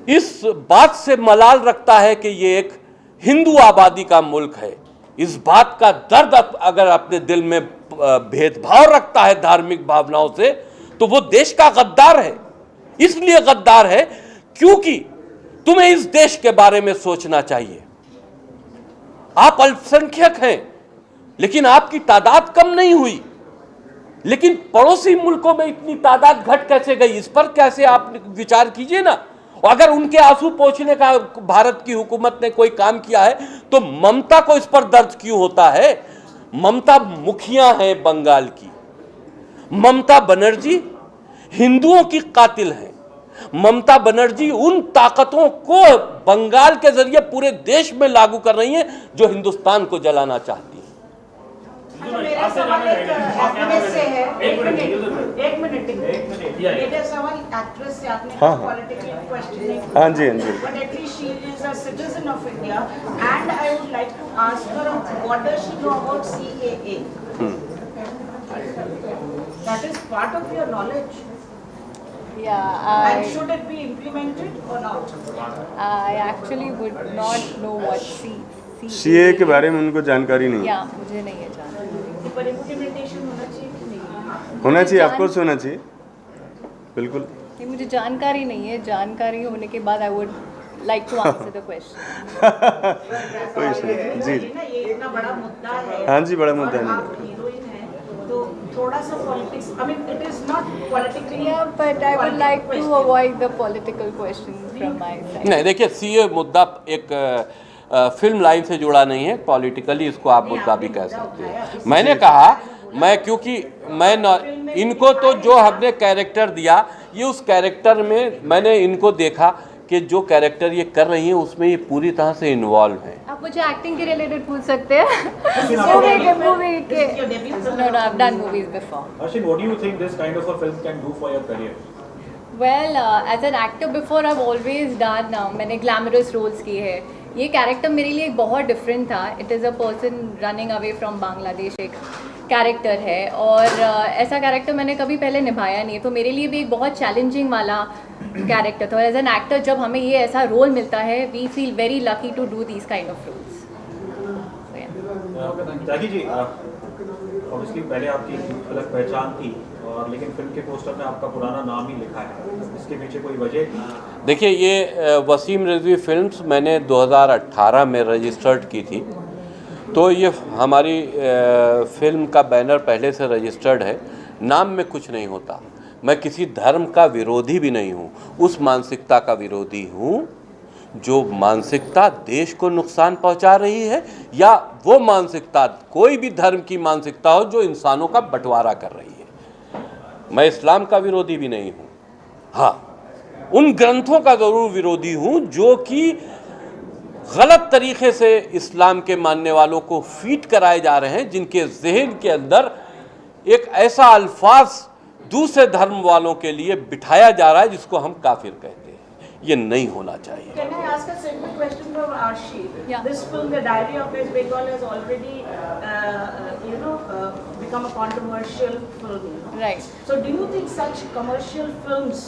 इस बात से मलाल रखता है कि ये एक हिंदू आबादी का मुल्क है। इस बात का दर्द अगर अपने दिल में भेदभाव रखता है धार्मिक भावनाओं से, तो वो देश का गद्दार है। इसलिए गद्दार है क्योंकि तुम्हें इस देश के बारे में सोचना चाहिए। आप अल्पसंख्यक हैं, लेकिन आपकी तादाद कम नहीं हुई, लेकिन पड़ोसी मुल्कों में इतनी तादाद घट कैसे गई, इस पर कैसे आप विचार कीजिए ना। और अगर उनके आंसू पोंछने का भारत की हुकूमत ने कोई काम किया है तो ममता को इस पर दर्द क्यों होता है? ममता मुखिया है बंगाल की। ममता बनर्जी हिंदुओं की कातिल है। ममता बनर्जी उन ताकतों को बंगाल के जरिए पूरे देश में लागू कर रही हैं जो हिंदुस्तान को जलाना चाहती है। मेरा सवाल एक एक्ट्रेस से है। एक मिनट मेरा सवाल एक्ट्रेस से, आपने पॉलिटिकल क्वेश्चन। हाँ जी। But at least she is a citizen of India and I would like to ask her what does she know about CAA? That is part of your knowledge. Yeah, And should it be implemented or not? I actually would not know what CA के बारे में उनको जानकारी नहीं है। या मुझे नहीं है जानकारी। पर इम्प्लीमेंटेशन होना चाहिए कि नहीं? होना चाहिए, आपको होना चाहिए, बिल्कुल। नहीं, मुझे जानकारी नहीं है। जानकारी होने के बाद I would like to answer the question. कोई इशू नहीं। जी ना, ये इतना बड़ा मुद्दा है। हाँ जी, बड़ा मुद्दा है। आप हीरोइन हैं, तो थोड़ा सा politics, I mean it is not politically. Yeah, but I would like to avoid the political questions from my side. नहीं, देखिए सीए मुद्दा एक फिल्म लाइन से जुड़ा नहीं है, पॉलिटिकली इसको आप मुद्दा भी कह सकते हैं। मैंने कहा क्योंकि इनको तो जो हमने कैरेक्टर दिया, ये उस कैरेक्टर में मैंने इनको देखा कि जो कैरेक्टर ये कर रही हैं उसमें ये पूरी तरह से इन्वॉल्व हैं। आप मुझे एक्टिंग के रिलेटेड पूछ सकते हैं। मूवी के No, I've done movies before. Arshin, what do you think this kind of a film can do for your career? Well, as an actor before I've always done मैंने glamorous roles किए हैं। ये character मेरे लिए बहुत different था। It is a person running away from Bangladesh, एक character है, और ऐसा कैरेक्टर मैंने कभी पहले निभाया नहीं है, तो मेरे लिए भी एक बहुत चैलेंजिंग वाला कैरेक्टर था। और एज एन एक्टर जब हमें ये ऐसा रोल मिलता है, we feel very lucky to do these kind of roles. Tyagi ji, obviously पहले आपकी अलग पहचान थी, और लेकिन फिल्म के पोस्टर में आपका पुराना नाम ही लिखा है, इसके पीछे कोई वजह? देखिए, ये वसीम रिजवी फिल्म्स मैंने 2018 में रजिस्टर्ड की थी, तो ये हमारी फिल्म का बैनर पहले से रजिस्टर्ड है। नाम में कुछ नहीं होता। मैं किसी धर्म का विरोधी भी नहीं हूँ, उस मानसिकता का विरोधी हूँ जो मानसिकता देश को नुकसान पहुँचा रही है, या वो मानसिकता कोई भी धर्म की मानसिकता हो जो इंसानों का बंटवारा कर रही है। मैं इस्लाम का विरोधी भी नहीं हूँ, हाँ उन ग्रंथों का ज़रूर विरोधी हूँ जो कि गलत तरीके से इस्लाम के मानने वालों को फीड कराए जा रहे हैं, जिनके जहन के अंदर एक ऐसा अल्फाज दूसरे धर्म वालों के लिए बिठाया जा रहा है जिसको हम काफिर कहते हैं। ये नहीं होना चाहिए। Can I ask a simple question from Arshi? Yeah. This film, The Diary of West Bengal, has already, become a controversial film. Right. So, do you think such commercial films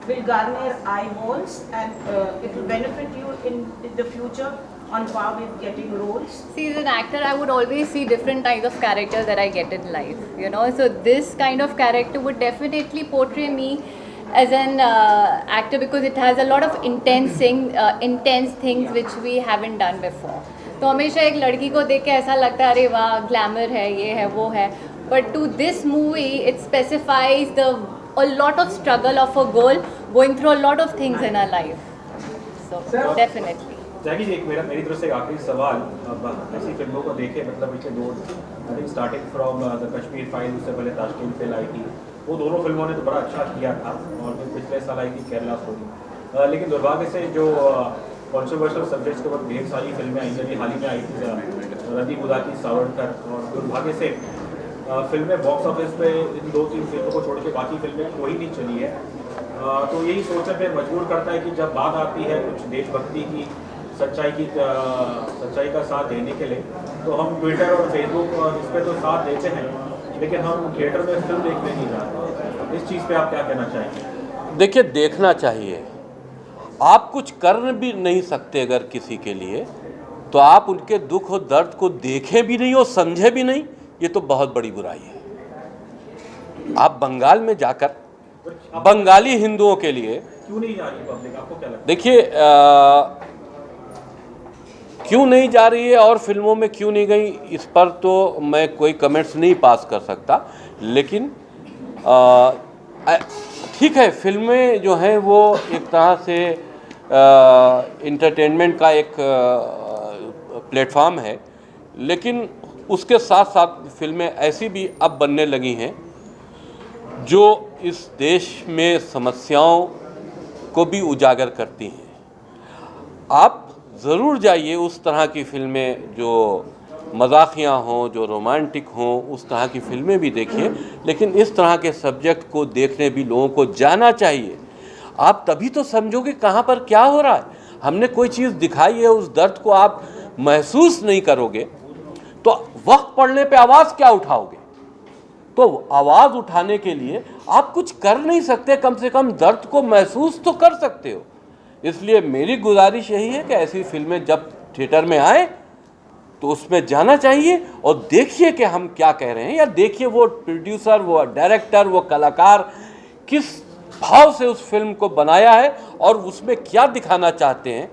will garner eyeballs and it will benefit you in the future on par with getting roles? See, as an actor, I would always see different types of characters that I get in life, you know. So this kind of character would definitely portray me as an actor because it has a lot of intense things which we haven't done before. तो हमेशा एक लड़की को देख के ऐसा लगता है अरे वाह ग्लैमर है, ये है, वो है. But to this movie, it specifies a lot of struggle of a girl going through a lot of things in her life. So definitely. Tyagi ji, मेरी तरफ से एक आखिरी सवाल, अब ऐसी फिल्मों को देखे, मतलब पिछले दो, I think starting from the Kashmir file, उससे पहले ताशकंद फिल्म आई थी, वो दोनों फिल्मों ने तो बड़ा अच्छा किया था, और फिर पिछले साल आई थी केरला स्टोरी। लेकिन दुर्भाग्य से जो कॉन्ट्रोवर्शियल सब्जेक्ट्स के ऊपर ढेर सारी फिल्में आई, जैसे हाल ही में आई थी रति बुदा की सावरकर, और दुर्भाग्य से फिल्में बॉक्स ऑफिस पे इन 2-3 फिल्मों को छोड़ के बाकी फिल्में कोई नहीं चली है। तो यही सोचने पे मजबूर करता है कि जब बात आती है कुछ देशभक्ति की, सच्चाई का साथ देने के लिए, तो हम ट्विटर और फेसबुक और इस पर तो साथ देते हैं, लेकिन हम थिएटर में फिल्म देखने नहीं जाते। इस चीज़ पे आप क्या कहना चाहेंगे? देखिए, देखना चाहिए। आप कुछ कर भी नहीं सकते अगर किसी के लिए, तो आप उनके दुख और दर्द को देखें भी नहीं और समझे भी नहीं, ये तो बहुत बड़ी बुराई है। आप बंगाल में जाकर बंगाली हिंदुओं के लिए क्यों नहीं जा रही पब्लिक, आपको क्या लगता है? देखिए, क्यों नहीं जा रही है और फिल्मों में क्यों नहीं गई, इस पर तो मैं कोई कमेंट्स नहीं पास कर सकता, लेकिन ठीक है, फिल्में जो हैं वो एक तरह से इंटरटेनमेंट का एक प्लेटफॉर्म है, लेकिन उसके साथ साथ फिल्में ऐसी भी अब बनने लगी हैं जो इस देश में समस्याओं को भी उजागर करती हैं। आप ज़रूर जाइए, उस तरह की फिल्में जो मज़ाक़िया हों, जो रोमांटिक हों, उस तरह की फिल्में भी देखिए, लेकिन इस तरह के सब्जेक्ट को देखने भी लोगों को जाना चाहिए। आप तभी तो समझोगे कहाँ पर क्या हो रहा है। हमने कोई चीज़ दिखाई है, उस दर्द को आप महसूस नहीं करोगे तो वक्त पड़ने पे आवाज़ क्या उठाओगे? तो आवाज़ उठाने के लिए आप कुछ कर नहीं सकते, कम से कम दर्द को महसूस तो कर सकते हो। इसलिए मेरी गुजारिश यही है कि ऐसी फिल्में जब थिएटर में आए तो उसमें जाना चाहिए और देखिए कि हम क्या कह रहे हैं, या देखिए वो प्रोड्यूसर, वो डायरेक्टर, वो कलाकार किस भाव से उस फिल्म को बनाया है और उसमें क्या दिखाना चाहते हैं।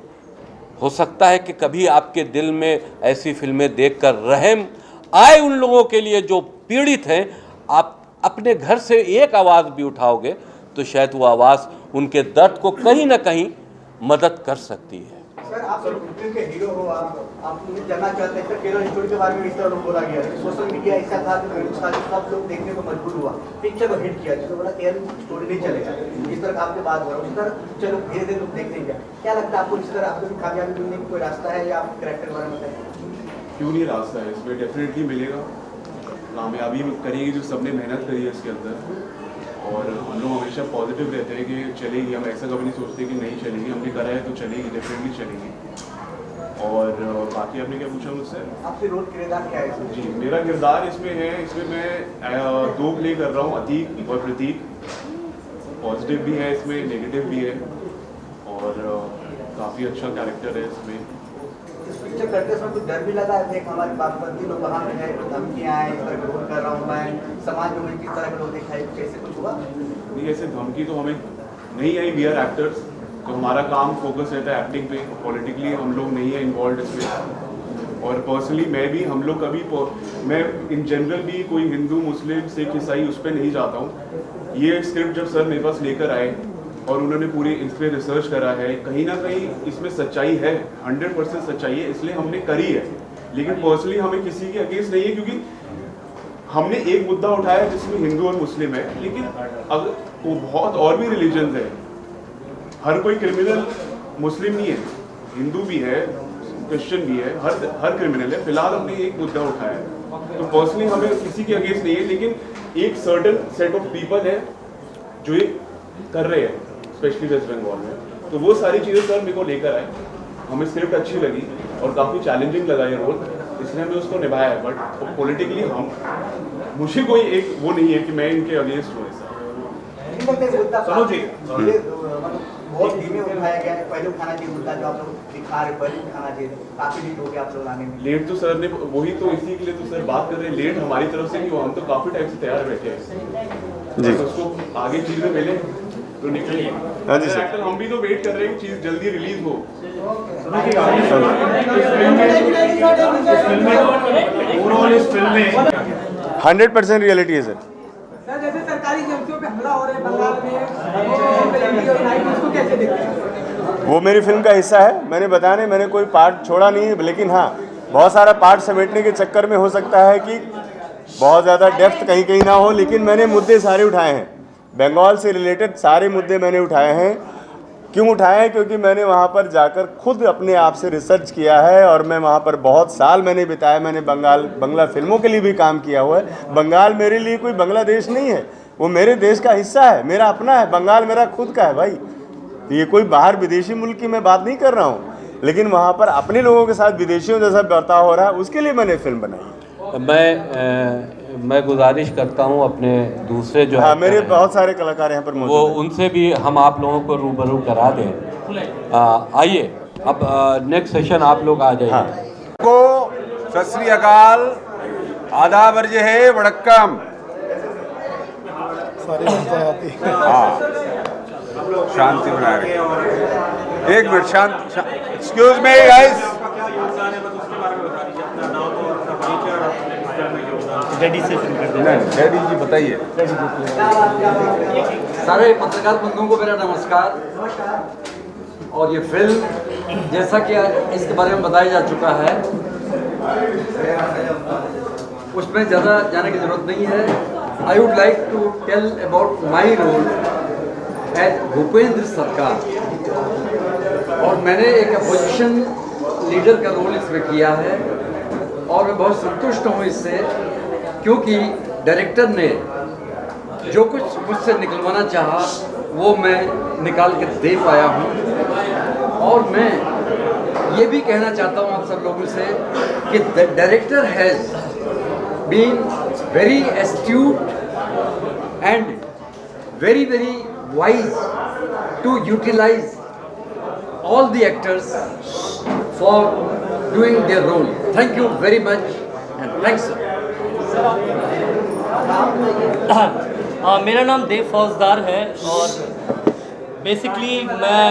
हो सकता है कि कभी आपके दिल में ऐसी फिल्में देखकर रहम आए उन लोगों के लिए जो पीड़ित हैं। आप अपने घर से एक आवाज़ भी उठाओगे तो शायद वो आवाज़ उनके दर्द को कहीं ना कहीं मदद कर सकती है। सर, आप फिल्म के हीरो हो, आप मुझे जानना चाहते हैं सर, केरल स्टोरी के बारे में इस तरह बोला गया है, सोशल मीडिया ऐसा था कि सब लोग देखने को मजबूर हुआ, पिक्चर को हिट किया, जिसको बोला केरल स्टोरी नहीं चलेगा, इस तरह आपके बात हो रहा है, उसी तरह चलो धीरे धीरे लोग देख लेंगे। क्या लगता है आपको, इस तरह आपको भी कामयाबी मिलने की कोई रास्ता है, या आप कैरेक्टर बारे में बताएं? क्यों नहीं रास्ता है, इसमें डेफिनेटली मिलेगा। कामयाबी करेंगे जो सबने मेहनत करी है इसके अंदर, और हम लोग हमेशा पॉजिटिव रहते हैं कि चलेगी। हम ऐसा कभी नहीं सोचते कि नहीं चलेगी, हमने करा है तो चलेगी, डेफिनेटली चलेगी। और बाकी आपने क्या पूछा मुझसे? आपके रोल किरदार क्या है? जी, मेरा किरदार इसमें है, इसमें मैं 2 प्ले कर रहा हूँ, अतीक और प्रतीक। पॉजिटिव भी है इसमें, नेगेटिव भी है, और काफ़ी अच्छा कैरेक्टर है इसमें। पिक्चर करते समय कुछ डर भी लगा है? देख हमारे बागपंथी लोग वहाँ पे है, धमकियाँ आए, इस तरह ग्रोथ कर रहा हूँ मैं, समाज में किस तरह के लोग दिखाई, कैसे कुछ हुआ? नहीं, ऐसे धमकी तो हमें नहीं आई। वी आर एक्टर्स, तो हमारा काम फोकस रहता है एक्टिंग पे। पॉलिटिकली हम लोग नहीं है इन्वॉल्व इसमें। और पर्सनली मैं भी, हम लोग कभी, मैं इन जनरल भी कोई हिंदू मुस्लिम सिख ईसाई उस पर नहीं जाता हूँ। ये स्क्रिप्ट जब सर मेरे पास लेकर आए और उन्होंने पूरी इस पर रिसर्च करा है, कहीं ना कहीं इसमें सच्चाई है, 100% सच्चाई है, इसलिए हमने करी है। लेकिन पर्सनली हमें किसी के अगेंस्ट नहीं है, क्योंकि हमने एक मुद्दा उठाया जिसमें हिंदू और मुस्लिम है, लेकिन अगर वो बहुत और भी रिलीजन है। हर कोई क्रिमिनल मुस्लिम नहीं है, हिंदू भी है, क्रिश्चियन भी है, हर क्रिमिनल है। फिलहाल हमने एक मुद्दा उठाया है, तो पर्सनली हमें किसी के अगेंस्ट नहीं है, लेकिन एक सर्टन सेट ऑफ पीपल है जो ये कर रहे हैं, स्पेशली वेस्ट बंगाल में। तो वो सारी चीज़ें सर मेरे को लेकर आए, हमें स्क्रिप्ट अच्छी लगी और काफ़ी चैलेंजिंग लगा ये रोल, इसलिए हमने उसको निभाया है। बट पॉलिटिकली मुझे कोई एक वो नहीं है कि मैं इनके अगेंस्ट हूँ। सुनो जी, बहुत धीमे उठाया गया है, पहले उठाना चाहिए मुद्दा जो आप लोग दिखा रहे, पहले उठाना चाहिए। काफी लेट हो गया आप लोग आने में। लेट तो सर ने, वही तो इसी के लिए तो सर बात कर रहे हैं, लेट हमारी तरफ से नहीं हुआ, हम तो काफी टाइम से तैयार बैठे हैं जी। उसको आगे चीजें मिले तो निकलिए। हाँ जी सर, हम भी तो वेट कर रहे हैं कि चीज जल्दी रिलीज हो। ओवरऑल इस फिल्म में 100% रियलिटी है सर। सर जैसे सरकारी एजेंसियों पे हमला हो रहा है बंगाल में, उसको कैसे देखते हैं? वो मेरी फिल्म का हिस्सा है, मैंने बताया नहीं, मैंने कोई पार्ट छोड़ा नहीं है। लेकिन हाँ, बहुत सारा पार्ट समेटने के चक्कर में हो सकता है कि बहुत ज़्यादा डेप्थ कहीं कहीं ना हो, लेकिन मैंने मुद्दे सारे उठाए हैं, बंगाल से रिलेटेड सारे मुद्दे मैंने उठाए हैं। क्यों उठाए हैं? क्योंकि मैंने वहाँ पर जाकर खुद अपने आप से रिसर्च किया है और मैं वहाँ पर बहुत साल मैंने बिताया। मैंने बंगला फिल्मों के लिए भी काम किया हुआ है। बंगाल मेरे लिए कोई बांग्लादेश नहीं है, वो मेरे देश का हिस्सा है, मेरा अपना है। बंगाल मेरा खुद का है भाई, ये कोई बाहर विदेशी मुल्क की मैं बात नहीं कर रहा हूँ, लेकिन वहाँ पर अपने लोगों के साथ विदेशियों जैसा बर्ताव हो रहा है, उसके लिए मैंने फिल्म बनाई। मैं गुजारिश करता हूं अपने दूसरे जो हाँ, मेरे बहुत सारे कलाकार यहाँ पर मौजूद वो हैं, उनसे भी हम आप लोगों को रूबरू करा दें। आइए अब नेक्स्ट सेशन आप लोग आ जाइए। हाँ। को सत श्री अकाल, आदाब अर्ज है, वड़क्कम। हाँ, शांति बनाए रखें। एक मिनट, शांत, एक्सक्यूज मी गाइस। डैडी से शुरू करते नहीं, डैडी जी बताइए। सारे पत्रकार बंधुओं को मेरा नमस्कार। और ये फिल्म जैसा कि इसके बारे में बताया जा चुका है, उसमें ज़्यादा जाने की ज़रूरत नहीं है। I would like to tell about my role as Bhupendra Sarkar. और मैंने एक अपोजिशन लीडर का रोल इसमें किया है और मैं बहुत संतुष्ट हूँ इससे, क्योंकि डायरेक्टर ने जो कुछ मुझसे निकलवाना चाहा वो मैं निकाल के दे पाया हूँ। और मैं ये भी कहना चाहता हूँ आप सब लोगों से कि the director has been very astute and very very wise to utilise all the actors for doing their role. Thank you very much and thanks sir. मेरा नाम देव फौजदार है और बेसिकली मैं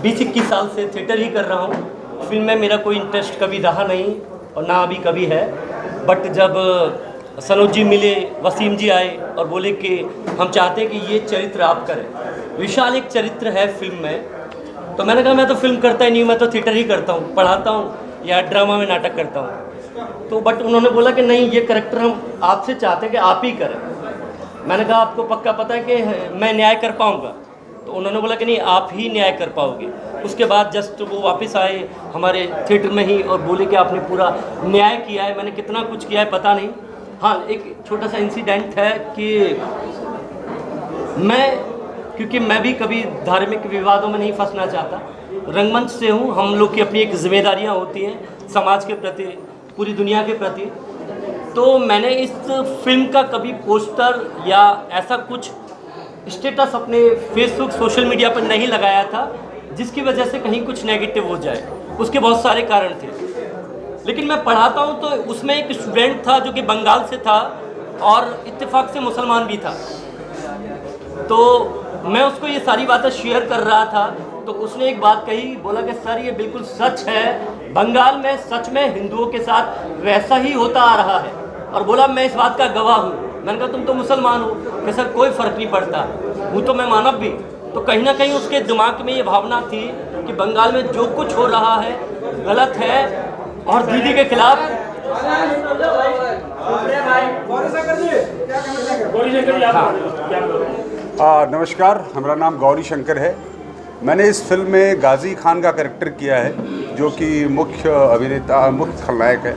20-21 साल से थिएटर ही कर रहा हूँ। फिल्म में मेरा कोई इंटरेस्ट कभी रहा नहीं और ना अभी कभी है। बट जब सनोज जी मिले, वसीम जी आए और बोले कि हम चाहते हैं कि ये चरित्र आप करें, विशाल एक चरित्र है फिल्म में, तो मैंने कहा मैं तो फिल्म करता ही नहीं हूँ, मैं तो थिएटर ही करता हूँ, पढ़ाता हूँ या ड्रामा में नाटक करता हूँ। तो बट उन्होंने बोला कि नहीं, ये कैरेक्टर हम आपसे चाहते हैं कि आप ही करें। मैंने कहा आपको पक्का पता है कि मैं न्याय कर पाऊँगा? तो उन्होंने बोला कि नहीं, आप ही न्याय कर पाओगे। उसके बाद जस्ट वो वापस आए हमारे थिएटर में ही और बोले कि आपने पूरा न्याय किया है। मैंने कितना कुछ किया है पता नहीं। हाँ, एक छोटा सा इंसिडेंट है कि क्योंकि मैं भी कभी धार्मिक विवादों में नहीं फंसना चाहता, रंगमंच से हूँ, हम लोग की अपनी एक जिम्मेदारियाँ होती हैं समाज के प्रति, पूरी दुनिया के प्रति। तो मैंने इस फिल्म का कभी पोस्टर या ऐसा कुछ स्टेटस अपने फेसबुक सोशल मीडिया पर नहीं लगाया था जिसकी वजह से कहीं कुछ नेगेटिव हो जाए। उसके बहुत सारे कारण थे, लेकिन मैं पढ़ाता हूँ तो उसमें एक स्टूडेंट था जो कि बंगाल से था और इत्तेफाक से मुसलमान भी था। तो मैं उसको ये सारी बातें शेयर कर रहा था तो उसने एक बात कही, बोला कि सर ये बिल्कुल सच है, बंगाल में सच में हिंदुओं के साथ वैसा ही होता आ रहा है। और बोला मैं इस बात का गवाह हूँ। मैंने कहा तुम तो मुसलमान हो। कि सर कोई फ़र्क नहीं पड़ता, हूँ तो मैं मानव भी। तो कहीं ना कहीं उसके दिमाग में ये भावना थी कि बंगाल में जो कुछ हो रहा है गलत है और दीदी के खिलाफ। नमस्कार, हमारा नाम गौरी शंकर है। मैंने इस फिल्म में गाजी खान का कैरेक्टर किया है जो कि मुख्य अभिनेता, मुख्य खलनायक है।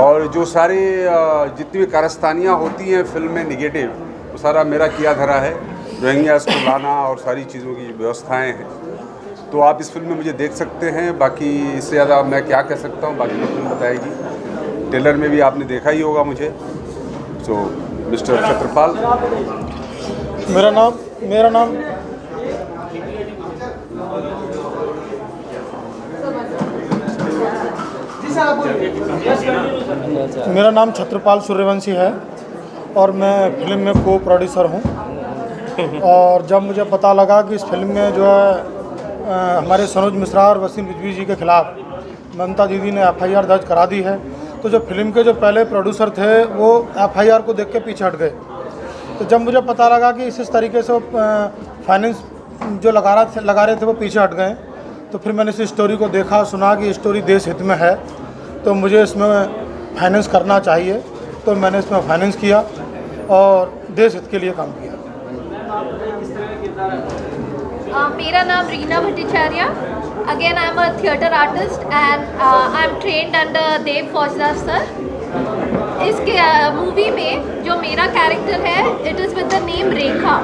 और जो सारी जितनी भी कारस्तानियाँ होती हैं फिल्म में निगेटिव, वो सारा मेरा किया धरा है। रोहिंग्यास को लाना और सारी चीज़ों की व्यवस्थाएं हैं। तो आप इस फिल्म में मुझे देख सकते हैं। बाकी इससे ज़्यादा मैं क्या कह सकता हूँ, बाकी फिल्म बताएगी। ट्रेलर में भी आपने देखा ही होगा मुझे। सो मिस्टर छत्रपाल। मेरा नाम मेरा नाम छत्रपाल सूर्यवंशी है और मैं फिल्म में को प्रोड्यूसर हूँ। और जब मुझे पता लगा कि इस फिल्म में जो है हमारे सनोज मिश्रा और वसीम रिजवी जी के खिलाफ ममता दीदी ने FIR दर्ज करा दी है, तो जो फिल्म के जो पहले प्रोड्यूसर थे वो FIR को देख के पीछे हट गए। तो जब मुझे पता लगा कि इस तरीके से फाइनेंस जो लगा रहे थे वो पीछे हट गए, तो फिर मैंने इस स्टोरी को देखा, सुना कि स्टोरी देश हित में है तो मुझे इसमें फाइनेंस करना चाहिए। तो मैंने इसमें फाइनेंस किया और देश हित के लिए काम किया। मेरा नाम Reena Bhattacharya. Again I am a theatre artist and I am trained under Dev Faujdar sir. इस मूवी में जो मेरा कैरेक्टर है, it is with the name Rekha.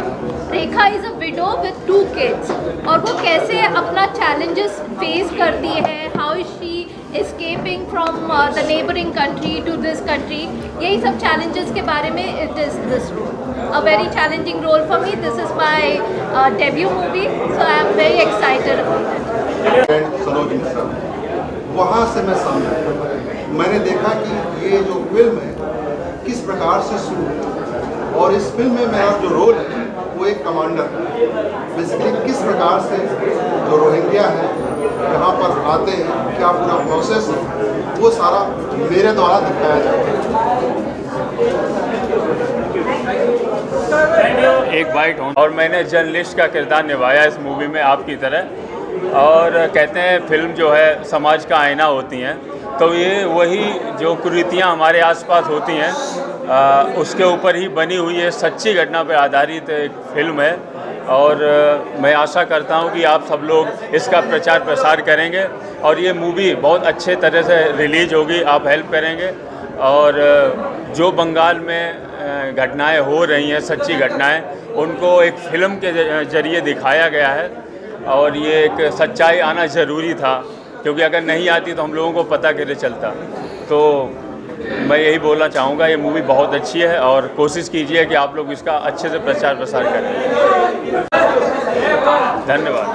Rekha is a widow with 2 kids और वो कैसे अपना चैलेंजेस फेस करती है, how is she escaping from the neighboring country to this country, यही सब challenges के बारे में it is this role. A very challenging role for me. This is my debut movie, so I am very excited about it. Sanoj Mishra, वहाँ से मैं समझा, मैंने देखा कि ये जो फिल्म है किस प्रकार से शुरू है और इस फिल्म में मेरा जो रोल है वो एक कमांडर है। बेसिकली किस प्रकार से जो रोहिंग्या है यहाँ पर आते हैं, क्या पूरा प्रोसेस है, वो सारा मेरे द्वारा दिखाया जाता है। एक बाइट हूँ और मैंने जर्नलिस्ट का किरदार निभाया इस मूवी में आपकी तरह। और कहते हैं फिल्म जो है समाज का आईना होती हैं, तो ये वही जो कुरीतियाँ हमारे आसपास होती हैं उसके ऊपर ही बनी हुई है, सच्ची घटना पर आधारित एक फिल्म है। और मैं आशा करता हूं कि आप सब लोग इसका प्रचार प्रसार करेंगे और ये मूवी बहुत अच्छे तरह से रिलीज होगी, आप हेल्प करेंगे। और जो बंगाल में घटनाएं हो रही हैं, सच्ची घटनाएं, उनको एक फ़िल्म के ज़रिए दिखाया गया है और ये एक सच्चाई आना ज़रूरी था, क्योंकि अगर नहीं आती तो हम लोगों को पता कैसे चलता। तो मैं यही बोलना चाहूँगा, ये मूवी बहुत अच्छी है और कोशिश कीजिए कि आप लोग इसका अच्छे से प्रचार प्रसार करें। धन्यवाद।